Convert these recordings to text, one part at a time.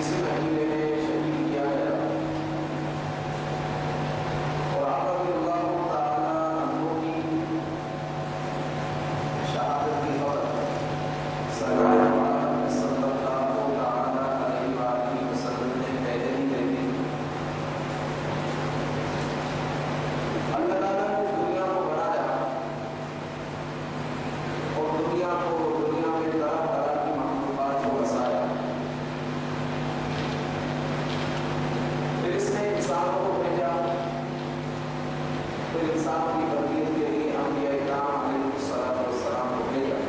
سے مہینے میں شہید کیا گیا اور آقا رضی اللہ تعالیٰ عنہ کی شہادت کی خبر سرکار عالم صلی اللہ تعالیٰ علیہ وآلہ وسلم نے پہلے ہی دے دی۔ اللہ تعالیٰ نے دنیا کو بنایا اور دنیا میں طرح طرح کی مخلوقات کو بسایا، پھر اس نے انسانوں کو بھیجا، پھر انسانوں کی تربیت کے لیے انبیاء کرام علیہ الصلوۃ والسلام کو بھیجا۔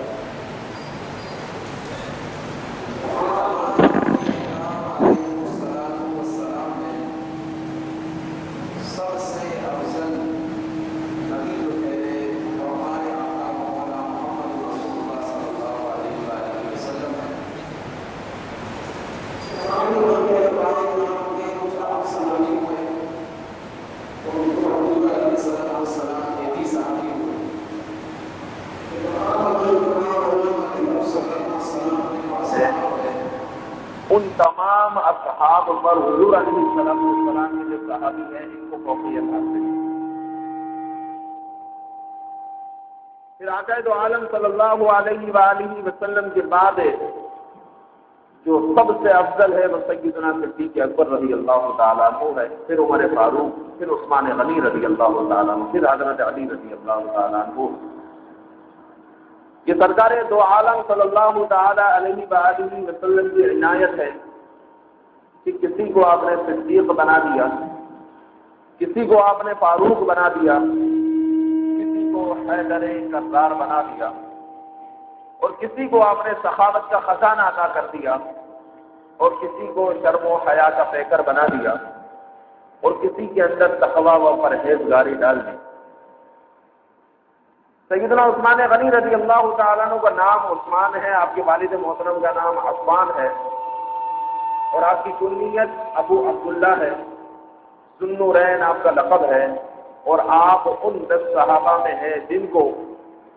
سب سے افضل نبی جو تھے وہ ہمارے آقا مولانا محمد رسول اللہ صلی اللہ علیہ وآلہ وسلم ہیں۔ ان کے نام کے کچھ آپ سامنے ہوئے تو ان کو حضور علیہ السلام کے بھی ساتھی ہوئے۔ ان تمام اصحاب پر حضور علیہ السلام کے جو صحابی ہیں ان کو فوقیت حاصل ہے۔ پھر آقا دو عالم صلی اللہ علیہ وآلہ وسلم کے بعد جو سب سے افضل ہے وہ سیدنا صدیق اکبر رضی اللہ تعالیٰ عنہ ہے، پھر عمر فاروق، پھر عثمان غنی رضی اللہ تعالیٰ عنہ، پھر حضرت علی رضی اللہ تعالیٰ عنہ۔ یہ سرکار دو عالم صلی اللہ تعالیٰ علیہ وآلہ وسلم کی عنایت ہے کہ کسی کو آپ نے صدیق بنا دیا، کسی کو آپ نے فاروق بنا دیا، کسی کو حیدر کرار بنا دیا، اور کسی کو آپ نے سخاوت کا خزانہ عطا کر دیا، اور کسی کو شرم و حیا کا پیکر بنا دیا، اور کسی کے اندر تقویٰ و پرہیزگاری ڈال دی۔ سیدنا عثمان غنی رضی اللہ تعالیٰ عنہ کا نام عثمان ہے، آپ کے والد محترم کا نام عفان ہے، اور آپ کی کنیت ابو عبداللہ ہے، ذو النورین آپ کا لقب ہے، اور آپ ان 10 صحابہ میں ہیں جن کو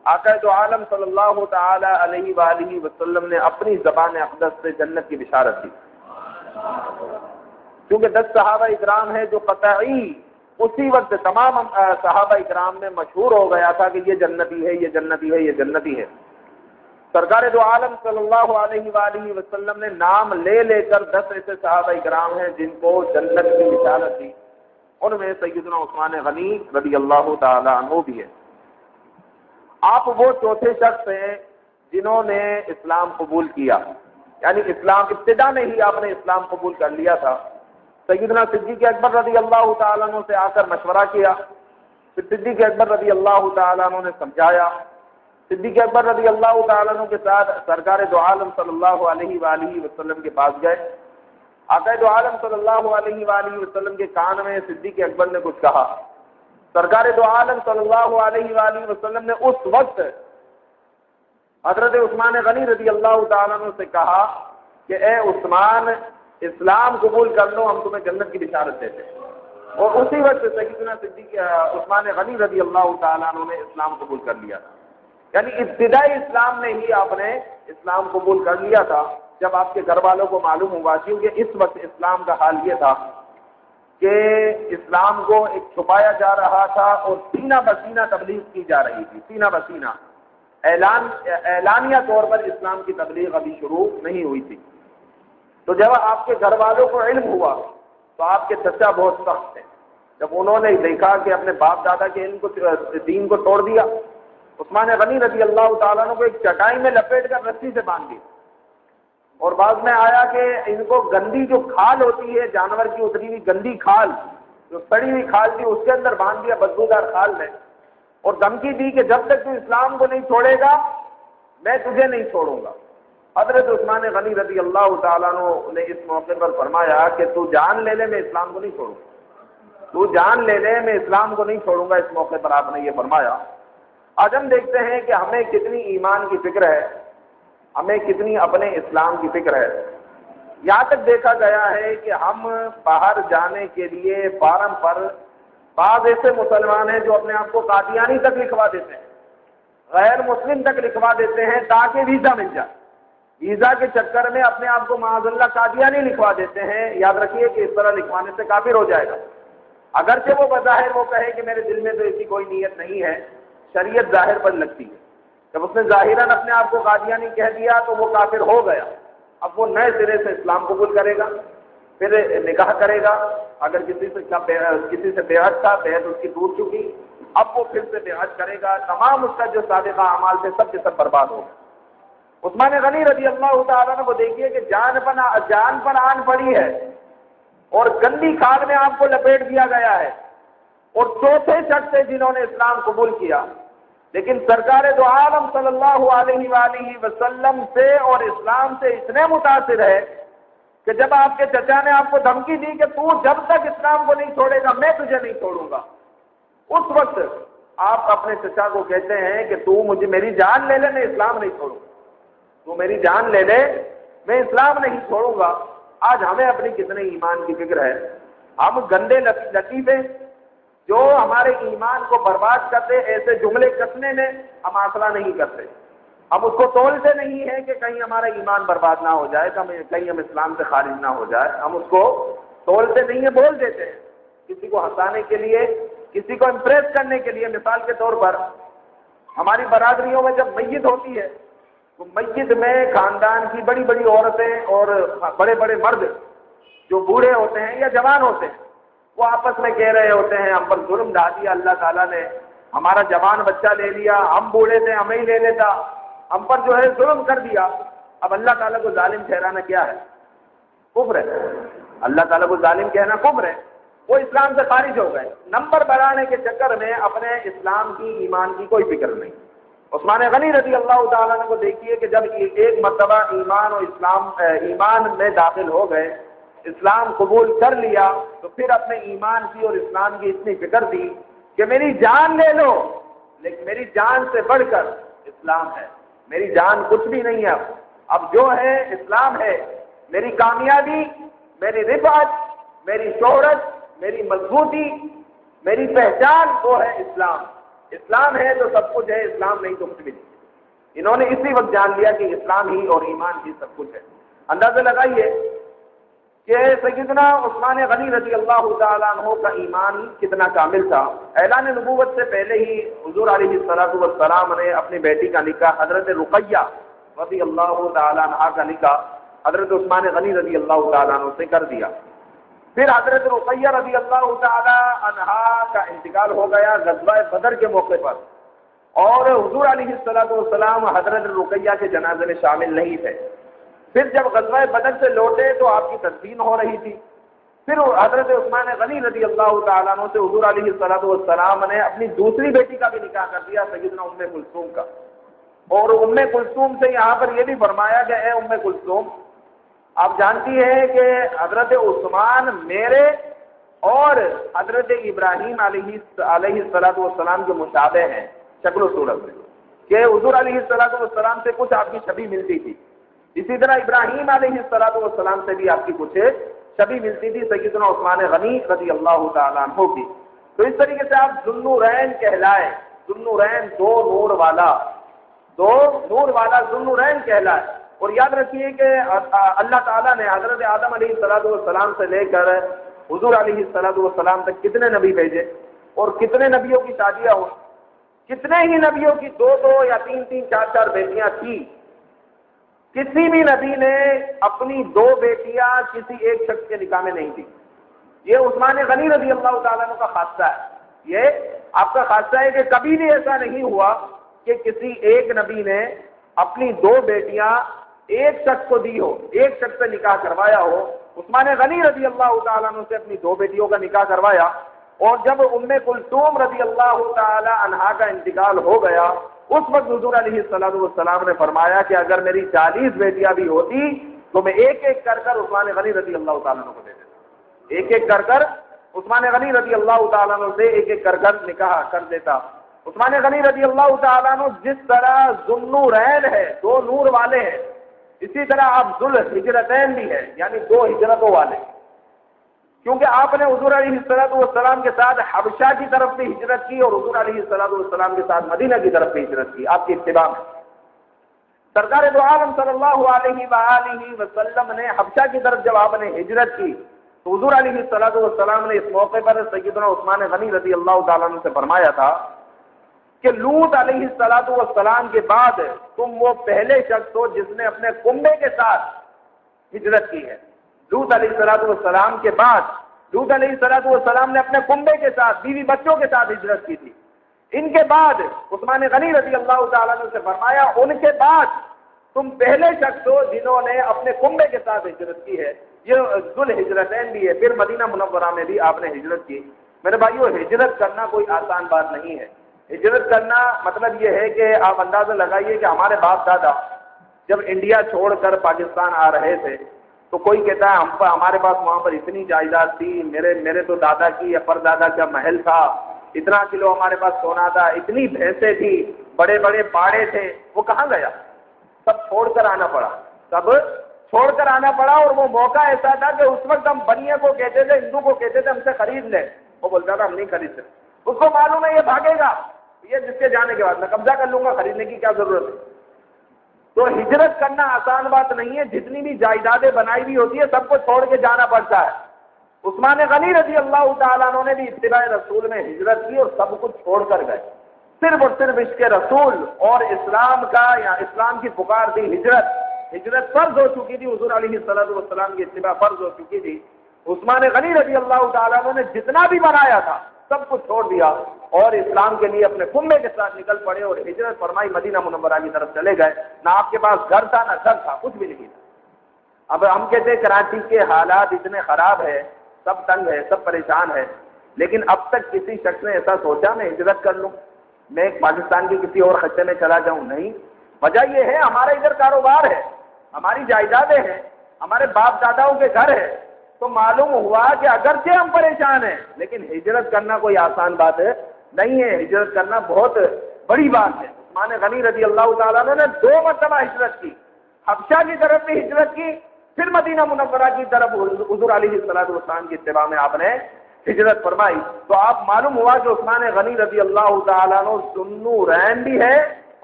آقا دو عالم صلی اللہ تعالی علیہ وآلہ وسلم نے اپنی زبان اقدس سے جنت کی بشارت دی۔ کیونکہ 10 صحابہ اکرام ہیں جو قطعی اسی وقت تمام صحابہ اکرام میں مشہور ہو گیا تھا کہ یہ جنتی ہے، یہ جنتی ہے، یہ جنتی ہے۔ سرکار دو عالم صلی اللہ علیہ وآلہ وسلم نے نام لے لے کر 10 ایسے صحابہ اکرام ہیں جن کو جنت کی بشارت دی، ان میں سیدنا عثمان غنی رضی اللہ تعالی عنہ بھی ہے۔ آپ وہ چوتھے شخص ہیں جنہوں نے اسلام قبول کیا، یعنی اسلام ابتدا میں ہی آپ نے اسلام قبول کر لیا تھا۔ سیدنا صدیق اکبر رضی اللہ تعالیٰ عنہ سے آ کر مشورہ کیا، پھر صدیق اکبر رضی اللہ تعالیٰ عنہ نے سمجھایا، صدیق اکبر رضی اللہ تعالیٰ عنہ کے ساتھ سرکار دو عالم صلی اللہ علیہ وآلہ وسلم کے پاس گئے۔ آقا دو عالم صلی اللہ علیہ وآلہ وسلم کے کان میں صدیق اکبر نے کچھ کہا۔ سرکار دو عالم صلی اللہ علیہ وآلہ وسلم نے اس وقت حضرت عثمان غنی رضی اللہ تعالیٰ عنہ سے کہا کہ اے عثمان، اسلام قبول کر لو، ہم تمہیں جنت کی بشارت دیتے ہیں۔ اور اسی وقت سیدنا صدیق عثمان غنی رضی اللہ تعالیٰ عنہ نے اسلام قبول کر لیا تھا، یعنی ابتدائی اسلام میں ہی آپ نے اسلام قبول کر لیا تھا جب آپ کے گھر والوں کو معلوم ہوا۔ کیونکہ اس وقت اسلام کا حال یہ تھا کہ اسلام کو ایک چھپایا جا رہا تھا اور سینہ بسینہ تبلیغ کی جا رہی تھی، سینہ بسینہ اعلانیہ طور پر اسلام کی تبلیغ ابھی شروع نہیں ہوئی تھی۔ تو جب آپ کے گھر والوں کو علم ہوا تو آپ کے چچا بہت سخت تھے، جب انہوں نے دیکھا کہ اپنے باپ دادا کے علم کو، دین کو توڑ دیا، عثمان غنی رضی اللہ تعالیٰ عنہ کو ایک چٹائی میں لپیٹ کر رسی سے باندھ دی، اور بعد میں آیا کہ ان کو گندی جو کھال ہوتی ہے، جانور کی اتری ہوئی گندی کھال، جو سڑی ہوئی کھال تھی، اس کے اندر باندھ دیا بدبودار کھال میں، اور دھمکی دی کہ جب تک تو اسلام کو نہیں چھوڑے گا میں تجھے نہیں چھوڑوں گا۔ حضرت عثمان غنی رضی اللہ تعالیٰ عنہ نے اس موقع پر فرمایا کہ تو جان لے لے، میں اسلام کو نہیں چھوڑوں گا، تو جان لے لے، میں اسلام کو نہیں چھوڑوں گا۔ اس موقع پر آپ نے یہ فرمایا۔ آج ہم دیکھتے ہیں کہ ہمیں کتنی ایمان کی فکر ہے، ہمیں کتنی اپنے اسلام کی فکر ہے۔ یہاں تک دیکھا گیا ہے کہ ہم باہر جانے کے لیے فارم پر بعض ایسے مسلمان ہیں جو اپنے آپ کو قادیانی تک لکھوا دیتے ہیں، غیر مسلم تک لکھوا دیتے ہیں تاکہ ویزا مل جائے۔ ویزا کے چکر میں اپنے آپ کو معاذ اللہ قادیانی لکھوا دیتے ہیں، یاد رکھیے کہ اس طرح لکھوانے سے کافر ہو جائے گا، اگرچہ وہ بظاہر وہ کہے کہ میرے دل میں تو ایسی کوئی نیت نہیں ہے، شریعت ظاہر پر لگتی ہے۔ جب اس نے ظاہراً اپنے آپ کو قادیانی کہہ دیا تو وہ کافر ہو گیا، اب وہ نئے سرے سے اسلام قبول کرے گا، پھر نکاح کرے گا، اگر کسی سے بیعت تھا، بیعت اس کی ٹوٹ چکی، اب وہ پھر سے بیعت کرے گا، تمام اس کا جو سابقہ اعمال تھے سب کے سب برباد ہو گئے۔ عثمان غنی رضی اللہ تعالیٰ عنہ کو دیکھیے کہ جان پر آن پڑی ہے اور گندی کھاد میں آپ کو لپیٹ دیا گیا ہے، اور چوتھے شخص سے جنہوں نے اسلام قبول کیا، لیکن سرکار دو عالم صلی اللہ علیہ وآلہ وسلم سے اور اسلام سے اتنے متاثر ہے کہ جب آپ کے چچا نے آپ کو دھمکی دی کہ تو جب تک اسلام کو نہیں چھوڑے گا میں تجھے نہیں چھوڑوں گا، اس وقت آپ اپنے چچا کو کہتے ہیں کہ تو مجھے میری جان لے لے میں اسلام نہیں چھوڑوں گا، تو میری جان لے لے میں اسلام نہیں چھوڑوں گا۔ آج ہمیں اپنی کتنے ایمان کی فکر ہے، ہم گندے لطیفے جو ہمارے ایمان کو برباد کرتے، ایسے جملے کسنے میں ہم حاصلہ نہیں کرتے، ہم اس کو تولتے نہیں ہیں کہ کہیں ہمارا ایمان برباد نہ ہو جائے، کہیں ہم اسلام سے خارج نہ ہو جائے، ہم اس کو تولتے نہیں ہیں، بول دیتے ہیں کسی کو ہنسانے کے لیے، کسی کو امپریس کرنے کے لیے۔ مثال کے طور پر ہماری برادریوں میں جب میت ہوتی ہے تو میت میں خاندان کی بڑی بڑی عورتیں اور بڑے بڑے مرد جو بوڑھے ہوتے ہیں یا جوان ہوتے ہیں وہ آپس میں کہہ رہے ہوتے ہیں ہم پر ظلم ڈھا دیا اللہ تعالیٰ نے، ہمارا جوان بچہ لے لیا، ہم بوڑھے تھے ہمیں ہی لے لیتا، ہم پر جو ہے ظلم کر دیا۔ اب اللہ تعالیٰ کو ظالم ٹھہرانا کیا ہے؟ کفر ہے۔ اللہ تعالیٰ کو ظالم کہنا کفر ہے۔ وہ اسلام سے خارج ہو گئے، نمبر بڑھانے کے چکر میں اپنے اسلام کی ایمان کی کوئی فکر نہیں۔ عثمان غنی رضی اللہ تعالیٰ عنہ کو دیکھیے کہ جب ایک مرتبہ ایمان اور ایمان میں داخل ہو گئے، اسلام قبول کر لیا، تو پھر اپنے ایمان کی اور اسلام کی اتنی فکر تھی کہ میری جان لے لو، لیکن میری جان سے بڑھ کر اسلام ہے، میری جان کچھ بھی نہیں ہے، اب جو ہے اسلام ہے، میری کامیابی، میری رفعت، میری شہرت، میری مضبوطی، میری پہچان وہ ہے اسلام۔ اسلام ہے تو سب کچھ ہے، اسلام نہیں تو کچھ بھی نہیں۔ انہوں نے اسی وقت جان لیا کہ اسلام ہی اور ایمان ہی سب کچھ ہے۔ اندازہ لگائیے کہ سیدنا عثمان غنی رضی اللہ تعالیٰ عنہ کا ایمان کتنا کامل تھا۔ اعلان نبوت سے پہلے ہی حضور علیہ السلام نے اپنی بیٹی کا نکاح حضرت رقیہ رضی اللہ تعالیٰ عنہ کا نکاح حضرت عثمان غنی رضی اللہ تعالیٰ عنہ سے کر دیا۔ پھر حضرت رقیہ رضی اللہ تعالیٰ عنہ کا انتقال ہو گیا غزوہ بدر کے موقع پر، اور حضور علیہ السلام حضرت رقیہ کے جنازے میں شامل نہیں تھے۔ پھر جب غزوہ بدر سے لوٹے تو آپ کی تدفین ہو رہی تھی۔ پھر حضرت عثمان غنی رضی اللہ تعالیٰ عنہ سے حضور علیہ السلام نے اپنی دوسری بیٹی کا بھی نکاح کر دیا، سیدنا ام کلثوم کا، اور ام کلثوم سے یہاں پر یہ بھی فرمایا کہ اے ام کلثوم، آپ جانتی ہیں کہ حضرت عثمان میرے اور حضرت ابراہیم علیہ السلام کے مشابہ ہیں شکل و صورت میں، کہ حضور علیہ السلام سے کچھ آپ کی چھبی ملتی تھی، اسی طرح ابراہیم علیہ السلام سے بھی آپ کی کچھ چھبی ملتی تھی سیدنا عثمان غنی رضی اللہ تعالیٰ عنہ کی۔ تو اس طریقے سے آپ ذوالنورین کہلائے، ذوالنورین دو نور والا ذوالنورین کہلائے۔ اور یاد رکھیے کہ اللہ تعالیٰ نے حضرت آدم علیہ السلام سے لے کر حضور علیہ السلام تک کتنے نبی بھیجے اور کتنے نبیوں کی شادیاں ہوئی، کتنے ہی نبیوں کی دو یا تین چار بیٹیاں تھیں۔ کسی بھی نبی نے اپنی دو بیٹیاں کسی ایک شخص کے نکاح میں نہیں دی۔ یہ عثمان غنی رضی اللہ تعالیٰ عنہ کا خاصہ ہے، یہ آپ کا خاصہ ہے کہ کبھی بھی ایسا نہیں ہوا کہ کسی ایک نبی نے اپنی دو بیٹیاں ایک شخص کو دی ہو، ایک شخص سے نکاح کروایا ہو۔ عثمان غنی رضی اللہ تعالیٰ عنہ سے اپنی دو بیٹیوں کا نکاح کروایا، اور جب ام کلثوم رضی اللہ تعالی عنہا کا انتقال ہو گیا اس وقت حضور علیہ السلام نے فرمایا کہ اگر میری 40 بیٹیاں بھی ہوتی تو میں ایک ایک کر عثمان غنی رضی اللہ تعالیٰ عنہ کو دے دیتا، ایک ایک کر عثمان غنی رضی اللہ تعالیٰ عنہ سے ایک ایک کر نکاح کر دیتا۔ عثمان غنی رضی اللہ تعالیٰ عنہ جس طرح ذوالنورین ہے، دو نور والے ہیں، اسی طرح آپ ذوالہجرتین بھی ہیں، یعنی دو ہجرتوں والے، کیونکہ آپ نے حضور علیہ السلام کے ساتھ حبشہ کی طرف بھی ہجرت کی اور حضور علیہ السلام کے ساتھ مدینہ کی طرف بھی ہجرت کی، آپ کی اتباع میں۔ سرکار دو عالم صلی اللہ علیہ وآلہ وسلم نے حبشہ کی طرف جب آپ نے ہجرت کی تو حضور علیہ السلام نے اس موقع پر سیدنا عثمان غنی رضی اللہ تعالیٰ عنہ سے فرمایا تھا کہ لوط علیہ السلام کے بعد تم وہ پہلے شخص ہو جس نے اپنے کنبے کے ساتھ ہجرت کی ہے۔ لوط علیہ السلام کے بعد لوط علیہ السلام نے اپنے کنبے کے ساتھ بیوی بچوں کے ساتھ ہجرت کی تھی۔ ان کے بعد عثمان غنی رضی اللہ تعالیٰ عنہ سے فرمایا ان کے بعد تم پہلے شخص ہو جنہوں نے اپنے کنبے کے ساتھ ہجرت کی ہے۔ یہ ذل ہجرتین بھی ہے، پھر مدینہ منورہ میں بھی آپ نے ہجرت کی۔ میرے بھائیو، ہجرت کرنا کوئی آسان بات نہیں ہے۔ ہجرت کرنا مطلب یہ ہے کہ آپ اندازہ لگائیے کہ ہمارے باپ دادا جب انڈیا چھوڑ کر پاکستان آ رہے تھے تو کوئی کہتا ہے ہمارے پاس وہاں پر اتنی جائیداد تھی، میرے تو دادا کی یا پردادا کا محل تھا، اتنا کلو ہمارے پاس سونا تھا، اتنی بھینسیں تھی، بڑے بڑے باڑے تھے، وہ کہاں گیا؟ سب چھوڑ کر آنا پڑا، سب چھوڑ کر آنا پڑا۔ اور وہ موقع ایسا تھا کہ اس وقت ہم بنیا کو کہتے تھے، ہندو کو کہتے تھے ہم سے خرید لیں، وہ بولتا تھا ہم نہیں خرید سکتے، اس کو معلوم ہے یہ بھاگے گا، یہ جس کے جانے کے بعد میں قبضہ کر لوں گا، خریدنے کی کیا ضرورت ہے۔ تو ہجرت کرنا آسان بات نہیں ہے، جتنی بھی جائیدادیں بنائی ہوئی ہوتی ہے سب کو چھوڑ کے جانا پڑتا ہے۔ عثمان غنی رضی اللہ تعالیٰ عنہ نے بھی اتباع رسول میں ہجرت کی اور سب کچھ چھوڑ کر گئے، صرف اور صرف عشق رسول اور اسلام کا یا اسلام کی پکار تھی۔ ہجرت فرض ہو چکی تھی، حضور علیہ السلام کی اتباع فرض ہو چکی تھی۔ عثمان غنی رضی اللہ تعالیٰ عنہ نے جتنا بھی بنایا تھا سب کچھ چھوڑ دیا اور اسلام کے لیے اپنے کنبے کے ساتھ نکل پڑے اور ہجرت فرمائی، مدینہ منورہ کی طرف چلے گئے۔ نہ آپ کے پاس گھر تھا، نہ گھر تھا، کچھ بھی نہیں تھا۔ اب ہم کہتے ہیں کراچی کے حالات اتنے خراب ہے، سب تنگ ہے، سب پریشان ہے، لیکن اب تک کسی شخص نے ایسا سوچا میں ہجرت کر لوں، میں پاکستان کے کسی اور خطے میں چلا جاؤں؟ نہیں۔ وجہ یہ ہے ہمارا ادھر کاروبار ہے، ہماری جائیدادیں ہیں، ہمارے باپ داداؤں کے گھر ہے، تو معلوم ہوا کہ اگرچہ ہم پریشان ہیں لیکن ہجرت کرنا کوئی آسان بات نہیں ہے، ہجرت کرنا بہت بڑی بات ہے۔ عثمان غنی رضی اللہ تعالیٰ عنہ نے 2 مرتبہ ہجرت کی، حبشہ کی طرف بھی ہجرت کی، پھر مدینہ منورہ کی طرف حضور علیہ السلام کی اتباع میں آپ نے ہجرت فرمائی۔ تو آپ معلوم ہوا کہ عثمان غنی رضی اللہ تعالیٰ عنہ ذوالنورین بھی ہے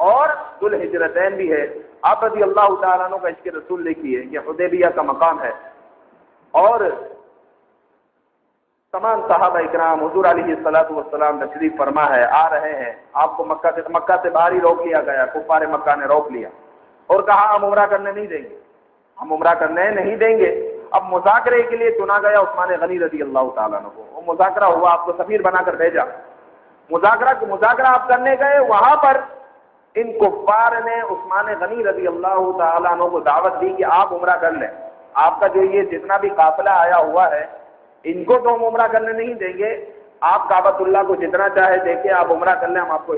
اور ذوالہجرتین بھی ہے۔ آپ رضی اللہ تعالیٰ عنہ کا عشق رسول لکھیے، یہ حدیبیہ کا مقام ہے، اور تمام صحابہ اکرام حضور علیہ السلام تشریف فرما ہے، آ رہے ہیں، آپ کو مکہ سے باہر ہی روک لیا گیا، کفار مکہ نے روک لیا اور کہا ہم عمرہ کرنے نہیں دیں گے، ہم عمرہ کرنے نہیں دیں گے۔ اب مذاکرے کے لیے چنا گیا عثمان غنی رضی اللہ تعالیٰ عنہ کو، وہ مذاکرہ ہوا، آپ کو سفیر بنا کر بھیجا، مذاکرہ آپ کرنے گئے، وہاں پر ان کفار نے عثمان غنی رضی اللہ تعالیٰ عنہ کو دعوت دی کہ آپ عمرہ کر لیں، آپ کا جو یہ جتنا بھی قافلہ آیا ہوا ہے ان کو تو ہم عمرہ کرنے نہیں دیں گے، آپ کعبۃ اللہ کو جتنا چاہے دیکھیں، آپ عمرہ کر لیں، ہم آپ کو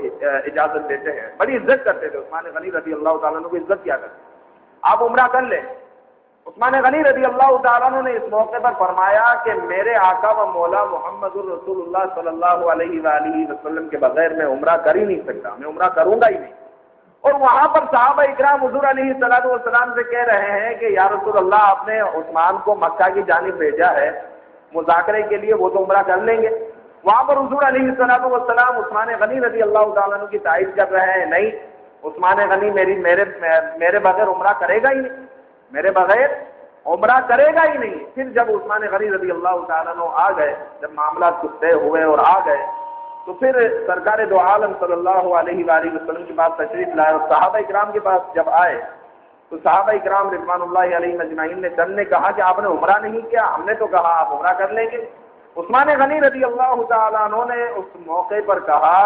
اجازت دیتے ہیں۔ بڑی عزت کرتے تھے عثمان غنی رضی اللہ تعالیٰ عنہ کو، عزت کیا کرتے، آپ عمرہ کر لیں۔ عثمان غنی رضی اللہ تعالیٰ عنہ نے اس موقع پر فرمایا کہ میرے آقا و مولا محمد الرسول اللہ صلی اللہ علیہ وآلہ وسلم کے بغیر میں عمرہ کر ہی نہیں سکتا، میں عمرہ کروں گا ہی نہیں۔ اور وہاں پر صحابہ اکرام حضور علیہ السلام سے کہہ رہے ہیں کہ یا رسول اللہ، آپ نے عثمان کو مکہ کی جانب بھیجا ہے مذاکرے کے لیے، وہ تو عمرہ کر لیں گے۔ وہاں پر حضور علیہ السلام عثمان غنی رضی اللہ تعالیٰ عنہ کی تائید کر رہے ہیں، نہیں، عثمان غنی میرے بغیر عمرہ کرے گا ہی نہیں، میرے بغیر عمرہ کرے گا ہی نہیں۔ پھر جب عثمان غنی رضی اللہ تعالیٰ عنہ آ گئے، جب معاملات کچھ طے ہوئے اور آ گئے، تو پھر سرکار دو عالم صلی اللہ علیہ وآلہ وسلم کے پاس تشریف لائے اور صحابہ اکرام کے پاس جب آئے تو صحابہ اکرام رضوان اللہ علیہ اجمعین نے چند نے کہا کہ آپ نے عمرہ نہیں کیا، ہم نے تو کہا آپ عمرہ کر لیں گے۔ عثمان غنی رضی اللہ تعالیٰ عنہ نے اس موقع پر کہا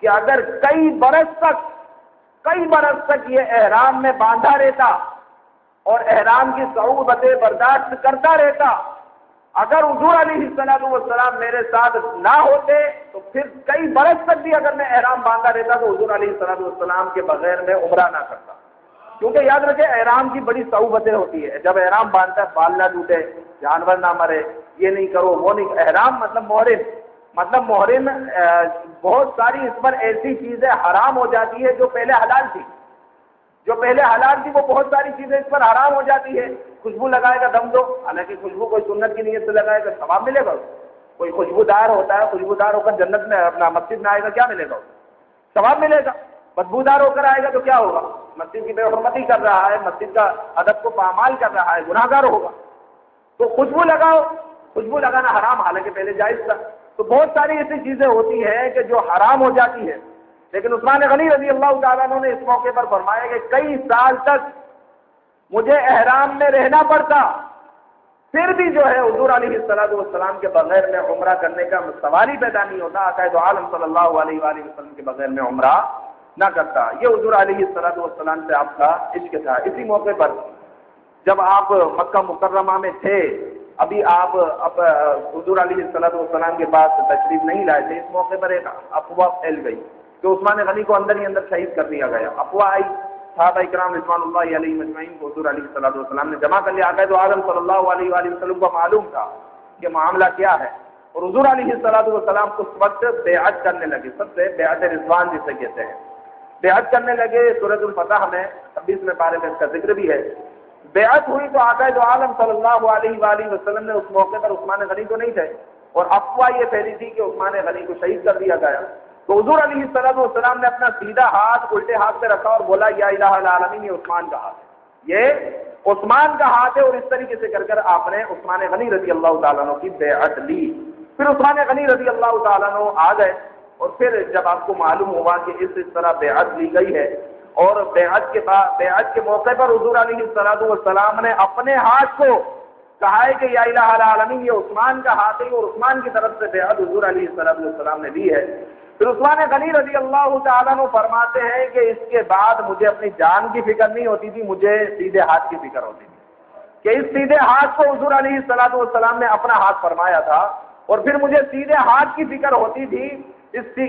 کہ اگر کئی برس تک یہ احرام میں باندھا رہتا اور احرام کی صعوبتیں برداشت کرتا رہتا، اگر حضور علیہ السلام میرے ساتھ نہ ہوتے تو پھر کئی برس تک بھی اگر میں احرام باندھا رہتا تو حضور علیہ السلام کے بغیر میں عمرہ نہ کرتا، کیونکہ یاد رکھے احرام کی بڑی صعوبتیں ہوتی ہے۔ جب احرام باندھتا ہے بال نہ ٹوٹے، جانور نہ مرے، یہ نہیں کرو وہ نہیں، احرام مطلب محرم بہت ساری اس پر ایسی چیزیں حرام ہو جاتی ہے جو پہلے حلال تھی، وہ بہت ساری چیزیں اس پر حرام ہو جاتی ہے۔ خوشبو لگائے گا دم دو، حالانکہ خوشبو کوئی سنت کی نیت سے لگائے گا، ثواب ملے گا۔ کوئی خوشبودار ہوتا ہے، خوشبودار ہو کر جنت میں اپنا مسجد میں آئے گا، کیا ملے گا؟ ثواب ملے گا۔ بدبودار ہو کر آئے گا تو کیا ہوگا؟ مسجد کی بے حرمتی کر رہا ہے، مسجد کا ادب کو پامال کر رہا ہے، گناہ گار ہوگا۔ تو خوشبو لگاؤ، خوشبو لگانا حرام، حالانکہ پہلے جائز تھا۔ تو بہت ساری ایسی چیزیں ہوتی ہیں کہ جو حرام ہو جاتی ہے، لیکن عثمان غنی رضی اللہ تعالیٰ عنہ نے اس موقع پر فرمایا کہ کئی سال تک مجھے احرام میں رہنا پڑتا، پھر بھی جو ہے حضور علیہ السلام کے بغیر میں عمرہ کرنے کا سوال ہی پیدا نہیں ہوتا، آقا دو عالم صلی اللہ علیہ وآلہ وسلم کے بغیر میں عمرہ نہ کرتا۔ یہ حضور علیہ السلام سے آپ کا عشق تھا۔ اسی موقع پر جب آپ مکہ مکرمہ میں تھے، ابھی آپ حضور علیہ السلام کے پاس تشریف نہیں لائے تھے، اس موقع پر ایک افواہ پھیل گئی کہ عثمان غنی کو اندر ہی اندر شہید کر دیا گیا۔ افواہ آئی، صحابہ اکرام رضوان اللہ علیہ مجمعین کو حضور علیہ السلام نے جمع کر لیا۔ آقا دو عالم صلی اللہ علیہ وآلہ وسلم کو معلوم تھا کہ معاملہ کیا ہے، اور حضور علیہ السلام اس وقت بیعت کرنے لگے، سب سے بیعت رضوان جسے کہتے ہیں، بیعت کرنے لگے۔ سورۃ الفتح میں 26 پارے میں اس کا ذکر بھی ہے۔ بیعت ہوئی تو آقا دو عالم صلی اللہ علیہ وآلہ وسلم نے اس موقع پر عثمان غنی کو نہیں تھے، اور افواہ یہ پھیلی تھی کہ عثمان غنی کو شہید کر دیا گیا۔ تو حضور علیہ السلام نے اپنا سیدھا ہاتھ الٹے ہاتھ پہ رکھا اور بولا یا الہ العالمین، یہ عثمان کا ہاتھ ہے، یہ عثمان کا ہاتھ ہے، اور اس طریقے سے کر کر آپ نے عثمان غنی رضی اللہ تعالیٰ عنہ کی بیعت لی۔ پھر عثمان غنی رضی اللہ تعالیٰ عنہ آ گئے، اور پھر جب آپ کو معلوم ہوا کہ اس طرح بیعت لی گئی ہے، اور بیعت کے موقع پر حضور علیہ السلام نے اپنے ہاتھ کو کہا ہے کہ یا الہ العالمین، یہ عثمان کا ہاتھ ہے، اور عثمان کی طرف سے بیعت حضور علیہ السلام نے دی ہے۔ پھر عثمان غنی رضی اللہ تعالیٰ عنہ فرماتے ہیں کہ اس کے بعد مجھے اپنی جان کی فکر نہیں ہوتی تھی، مجھے سیدھے ہاتھ کی فکر ہوتی تھی کہ اس سیدھے ہاتھ کو حضور علیہ السلام نے اپنا ہاتھ فرمایا تھا، اور پھر مجھے سیدھے ہاتھ کی فکر ہوتی تھی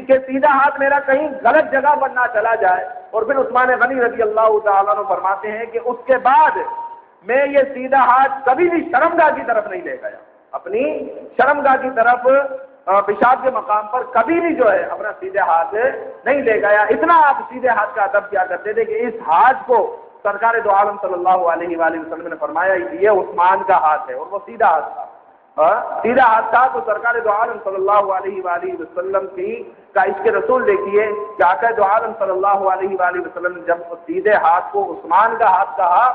کہ سیدھا ہاتھ میرا کہیں غلط جگہ پر نہ چلا جائے۔ اور پھر عثمان غنی رضی اللہ تعالیٰ عنہ فرماتے ہیں کہ اس کے بعد میں یہ سیدھا ہاتھ کبھی بھی شرمگاہ کی طرف نہیں لے گیا، اپنی شرمگاہ کی طرف پیشاب کے مقام پر کبھی بھی جو ہے اپنا سیدھے ہاتھ نہیں لے گیا۔ اتنا آپ سیدھے ہاتھ کا ادب کیا کرتے تھے کہ اس ہاتھ کو سرکار دو عالم صلی اللہ علیہ وآلہ وسلم نے فرمایا یہ عثمان کا ہاتھ ہے، اور وہ سیدھا ہاتھ تھا، سیدھا ہاتھ تھا۔ تو سرکار دو عالم صلی اللہ علیہ وآلہ وسلم کا اس کے رسول دیکھیے کہ آقا دو عالم صلی اللہ علیہ وآلہ وسلم نے جب سیدھے ہاتھ کو عثمان کا ہاتھ کہا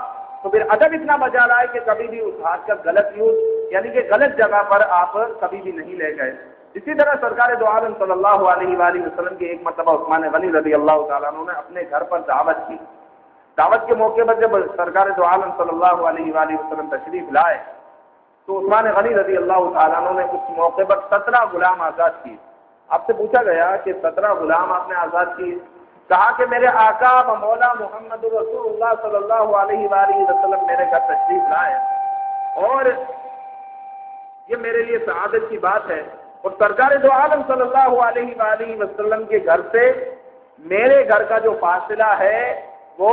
تو پھر ادب اتنا بجا رہا ہے کہ کبھی بھی اس ہاتھ کا غلط یوز، یعنی کہ غلط جگہ پر آپ کبھی بھی نہیں لے گئے۔ اسی طرح سرکار دو عالم صلی اللہ علیہ وآلہ وسلم کی ایک مرتبہ عثمان غنی رضی اللہ تعالیٰ عنہ نے اپنے گھر پر دعوت کی۔ دعوت کے موقع پر جب سرکار دو عالم صلی اللہ علیہ وآلہ وسلم تشریف لائے تو عثمان غنی رضی اللہ تعالیٰ عنہ نے اس موقع پر 17 غلام آزاد کیے۔ آپ سے پوچھا گیا کہ 17 غلام آپ نے آزاد کیے، کہا کہ میرے آقا و مولا محمد رسول اللہ صلی اللہ علیہ وآلہ وسلم میرے گھر تشریف لائے، اور یہ میرے لیے سعادت کی بات ہے، اور سرکار دو عالم صلی اللہ علیہ وآلہ وسلم کے گھر سے میرے گھر کا جو فاصلہ ہے وہ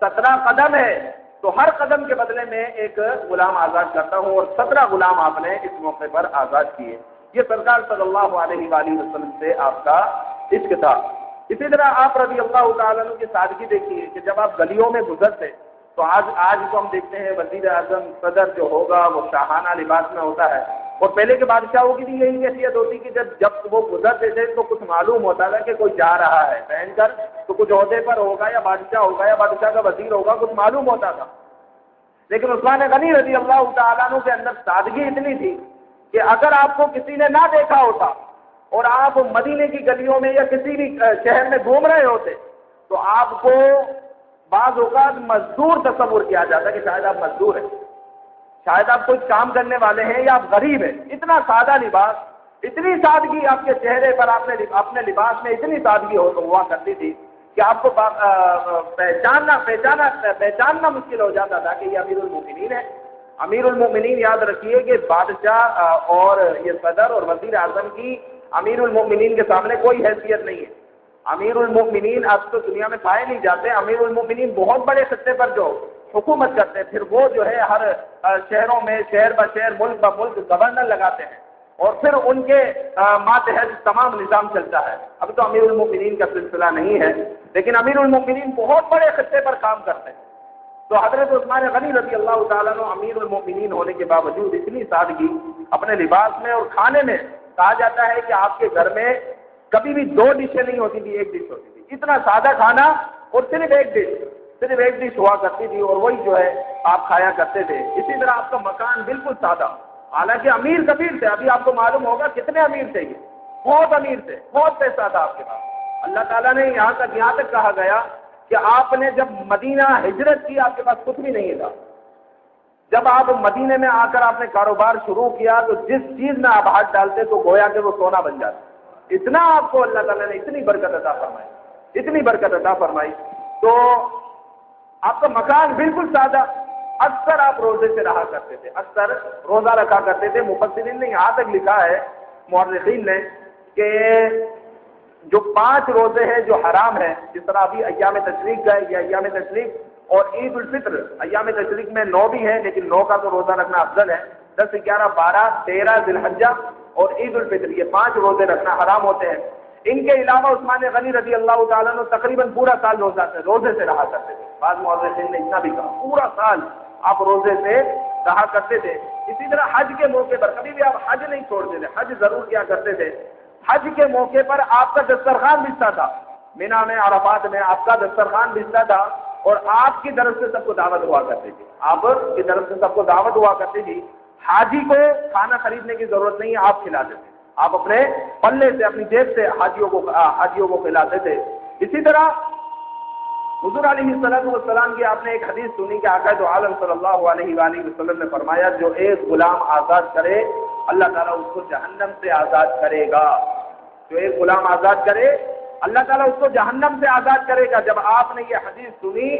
17 قدم ہے، تو ہر قدم کے بدلے میں ایک غلام آزاد کرتا ہوں، اور 17 غلام آپ نے اس موقع پر آزاد کیے۔ یہ سرکار صلی اللہ علیہ وآلہ وسلم سے آپ کا عشق تھا۔ اسی طرح آپ رضی اللہ تعالیٰ عنہ کی سادگی دیکھیے کہ جب آپ گلیوں میں گزرتے تو آج تو ہم دیکھتے ہیں وزیر اعظم صدر جو ہوگا وہ شاہانہ لباس میں ہوتا ہے، اور پہلے کے بادشاہوں کی بھی یہی حیثیت ہوتی کہ جب وہ گزرتے تھے تو کچھ معلوم ہوتا تھا کہ کوئی جا رہا ہے پہن کر، تو کچھ عہدے پر ہوگا یا بادشاہ ہوگا یا بادشاہ کا وزیر ہوگا، کچھ معلوم ہوتا تھا۔ لیکن عثمان غنی رضی اللہ تعالیٰ عنہ کے اندر سادگی اتنی تھی کہ اگر آپ کو کسی نے نہ دیکھا ہوتا اور آپ مدینے کی گلیوں میں یا کسی بھی شہر میں گھوم رہے ہوتے تو آپ کو بعض اوقات مزدور تصور کیا جاتا کہ شاید آپ مزدور ہیں، شاید آپ کوئی کام کرنے والے ہیں یا آپ غریب ہیں۔ اتنا سادہ لباس، اتنی سادگی آپ کے چہرے پر، اپنے لباس میں اتنی سادگی ہوا کرتی تھی کہ آپ کو پہچاننا مشکل ہو جاتا تھا کہ یہ امیر المومنین ہے۔ امیر المومنین یاد رکھیے کہ بادشاہ اور یہ صدر اور وزیر اعظم کی امیر المومنین کے سامنے کوئی حیثیت نہیں ہے۔ امیر المومنین اب تو دنیا میں پائے نہیں جاتے۔ امیر المومنین بہت بڑے خطے پر جو حکومت کرتے ہیں، پھر وہ جو ہے ہر شہروں میں شہر بشہر ملک بملک گورنر لگاتے ہیں، اور پھر ان کے ماتحت تمام نظام چلتا ہے۔ اب تو امیر المومنین کا سلسلہ نہیں ہے، لیکن امیر المومنین بہت بڑے خطے پر کام کرتے ہیں۔ تو حضرت عثمان غنی رضی اللہ تعالیٰ عنہ امیر المومنین ہونے کے باوجود اتنی سادگی اپنے لباس میں اور کھانے میں، کہا جاتا ہے کہ آپ کے گھر میں کبھی بھی 2 ڈشیں نہیں ہوتی تھی، ایک ڈش ہوتی تھی۔ اتنا سادہ کھانا اور صرف ایک ڈش ہوا کرتی تھی اور وہی جو ہے آپ کھایا کرتے تھے. اسی طرح آپ کا مکان بالکل سادہ, حالانکہ امیر کبیر تھے. ابھی آپ کو معلوم ہوگا کتنے امیر تھے, یہ بہت امیر تھے, بہت پیسہ تھا آپ کے پاس. اللہ تعالیٰ نے یہاں تک کہا گیا کہ آپ نے جب مدینہ ہجرت کی آپ کے پاس کچھ بھی نہیں تھا. جب آپ مدینے میں آ کر آپ نے کاروبار شروع کیا تو جس چیز میں آپ ہاتھ ڈالتے تو گویا کہ وہ سونا بن جاتا. اتنا آپ کو اللہ تعالیٰ نے اتنی برکت عطا فرمائی. تو آپ کا مکان بالکل سادہ. اکثر آپ روزے سے رہا کرتے تھے, اکثر روزہ رکھا کرتے تھے. مفسرین نے یہاں تک لکھا ہے, مورخین نے, کہ جو 5 روزے ہیں جو حرام ہیں, جس طرح ابھی ایام تشریق گئے, یہ ایام تشریق اور عید الفطر, ایام تشریق میں 9 بھی ہے لیکن 9 کا تو روزہ رکھنا افضل ہے. 10, 11, 12, 13 ذی الحجہ اور عید الفطر, یہ 5 روزے رکھنا حرام ہوتے ہیں. ان کے علاوہ عثمان غنی رضی اللہ تعالیٰ عنہ تقریباً پورا سال روزے سے رہا کرتے تھے. بعض مورخین نے اتنا بھی کہا پورا سال آپ روزے سے رہا کرتے تھے. اسی طرح حج کے موقع پر کبھی بھی آپ حج نہیں چھوڑتے تھے, حج ضرور کیا کرتے تھے. حج کے موقع پر آپ کا دسترخوان بچتا تھا, مینا میں, عرفات میں آپ کا دسترخوان بچتا تھا اور آپ کی طرف سے سب کو دعوت ہوا کرتی تھی. آپ کی طرف سے سب کو دعوت ہوا کرتی تھی. حاجی کو کھانا خریدنے کی ضرورت نہیں ہے, آپ کھلاتے تھے. آپ اپنے پلے سے, اپنی جیب سے حاجیوں کو کھلاتے تھے. اسی طرح حضور علیہ السلام کی آپ نے ایک حدیث سنی کہ آقا دو عالم صلی اللہ علیہ وآلہ وسلم نے فرمایا, جو ایک غلام آزاد کرے اللہ تعالیٰ اس کو جہنم سے آزاد کرے گا. جو ایک غلام آزاد کرے اللہ تعالیٰ اس کو جہنم سے آزاد کرے گا. جب آپ نے یہ حدیث سنی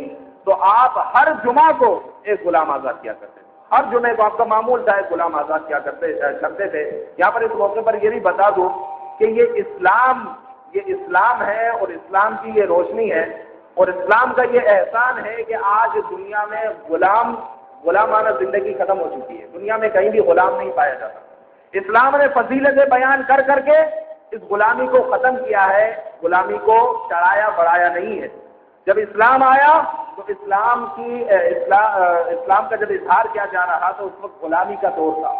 تو آپ ہر جمعہ کو ایک غلام آزاد کیا کرتے تھے. ہر جمعے کو آپ کا معمول تھا ایک غلام آزاد کیا کرتے تھے. یہاں پر اس موقع پر یہ بھی بتا دوں کہ یہ اسلام ہے اور اسلام کی یہ روشنی ہے اور اسلام کا یہ احسان ہے کہ آج دنیا میں غلامانہ زندگی ختم ہو چکی ہے. دنیا میں کہیں بھی غلام نہیں پایا جاتا. اسلام نے فضیلتیں بیان کر کے اس غلامی کو ختم کیا ہے, غلامی کو چڑھایا بڑھایا نہیں ہے. جب اسلام آیا تو اسلام کا جب اظہار کیا جا رہا تو اس وقت غلامی کا دور تھا.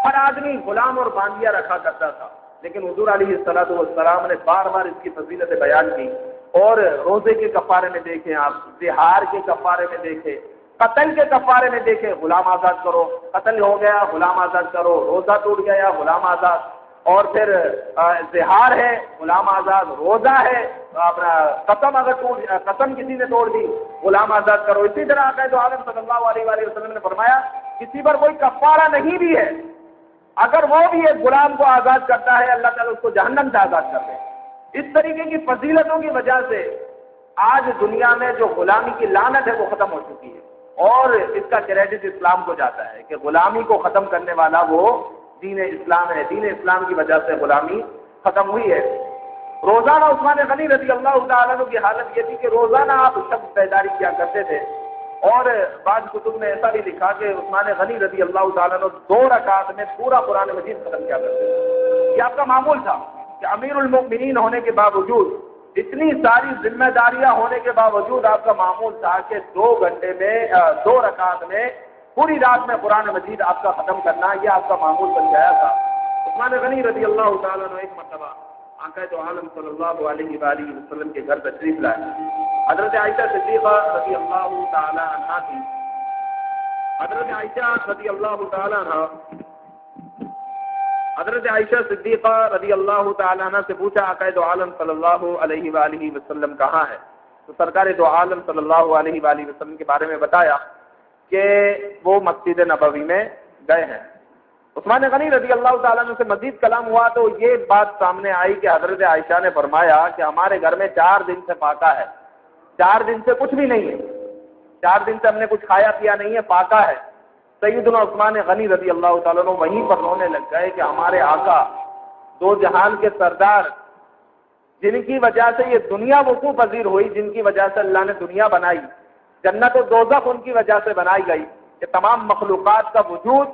ہر آدمی غلام اور باندیا رکھا کرتا تھا. لیکن حضور علیہ السلام نے بار بار اس کی فضیلتیں بیان کی. اور روزے کے کفارے میں دیکھیں, آپ زہار کے کفارے میں دیکھیں, قتل کے کفارے میں دیکھیں, غلام آزاد کرو, قتل ہو گیا غلام آزاد کرو, روزہ ٹوٹ گیا غلام آزاد, اور پھر زہار ہے غلام آزاد, روزہ ہے اپنا قسم کسی نے توڑ دی غلام آزاد کرو. اسی طرح آقا دو عالم صلی اللہ علیہ وآلہ وسلم نے فرمایا کسی پر کوئی کفارہ نہیں بھی ہے, اگر وہ بھی ایک غلام کو آزاد کرتا ہے اللہ تعالیٰ اس کو جہنم سے آزاد کرتے ہیں. اس طریقے کی فضیلتوں کی وجہ سے آج دنیا میں جو غلامی کی لعنت ہے وہ ختم ہو چکی ہے اور اس کا کریڈٹ اسلام کو جاتا ہے کہ غلامی کو ختم کرنے والا وہ دین اسلام ہے. دین اسلام کی وجہ سے غلامی ختم ہوئی ہے. روزانہ عثمان غنی رضی اللہ تعالیٰ عنہ کی حالت یہ تھی کہ روزانہ آپ شب بیداری کیا کرتے تھے. اور بعض کتب نے ایسا بھی لکھا کہ عثمان غنی رضی اللہ تعالیٰ عنہ 2 رکعت میں پورا قرآن مجید ختم کیا کرتے تھے. یہ آپ کا معمول تھا کہ امیر المؤمنین ہونے کے باوجود, اتنی ساری ذمہ داریاں ہونے کے باوجود آپ کا معمول تھا کہ 2 گھنٹے میں 2 رکعت میں پوری رات میں قرآن مجید آپ کا ختم کرنا, یہ آپ کا معمول بن گیا تھا. عثمان غنی رضی اللہ تعالیٰ عنہ ایک مرتبہ آقا دو عالم صلی اللہ علیہ وآلہ وسلم کے گھر تشریف لائے. حضرت عائشہ صدیقہ رضی اللہ تعالیٰ عنہ تھی. حضرت عائشہ رضی اللہ تعالیٰ عنہ حضرت عائشہ صدیقہ رضی اللہ تعالیٰ عنہ سے پوچھا آقا دو عالم صلی اللہ علیہ وآلہ وسلم کہاں ہے؟ تو سرکار دو عالم صلی اللہ علیہ وآلہ وسلم کے بارے میں بتایا کہ وہ مسجد نبوی میں گئے ہیں. عثمان غنی رضی اللہ تعالیٰ عنہ سے مزید کلام ہوا تو یہ بات سامنے آئی کہ حضرت عائشہ نے فرمایا کہ ہمارے گھر میں 4 دن سے پاکا ہے, 4 دن سے کچھ بھی نہیں ہے, 4 دن سے ہم نے کچھ کھایا پیا نہیں ہے, پاکا ہے. سیدنا عثمان غنی رضی اللہ تعالیٰ عنہ وہیں پر رونے لگ گئے کہ ہمارے آقا 2 جہان کے سردار, جن کی وجہ سے یہ دنیا وقوع پذیر ہوئی, جن کی وجہ سے اللہ نے دنیا بنائی, جنت و دوزخ ان کی وجہ سے بنائی گئی, کہ تمام مخلوقات کا وجود,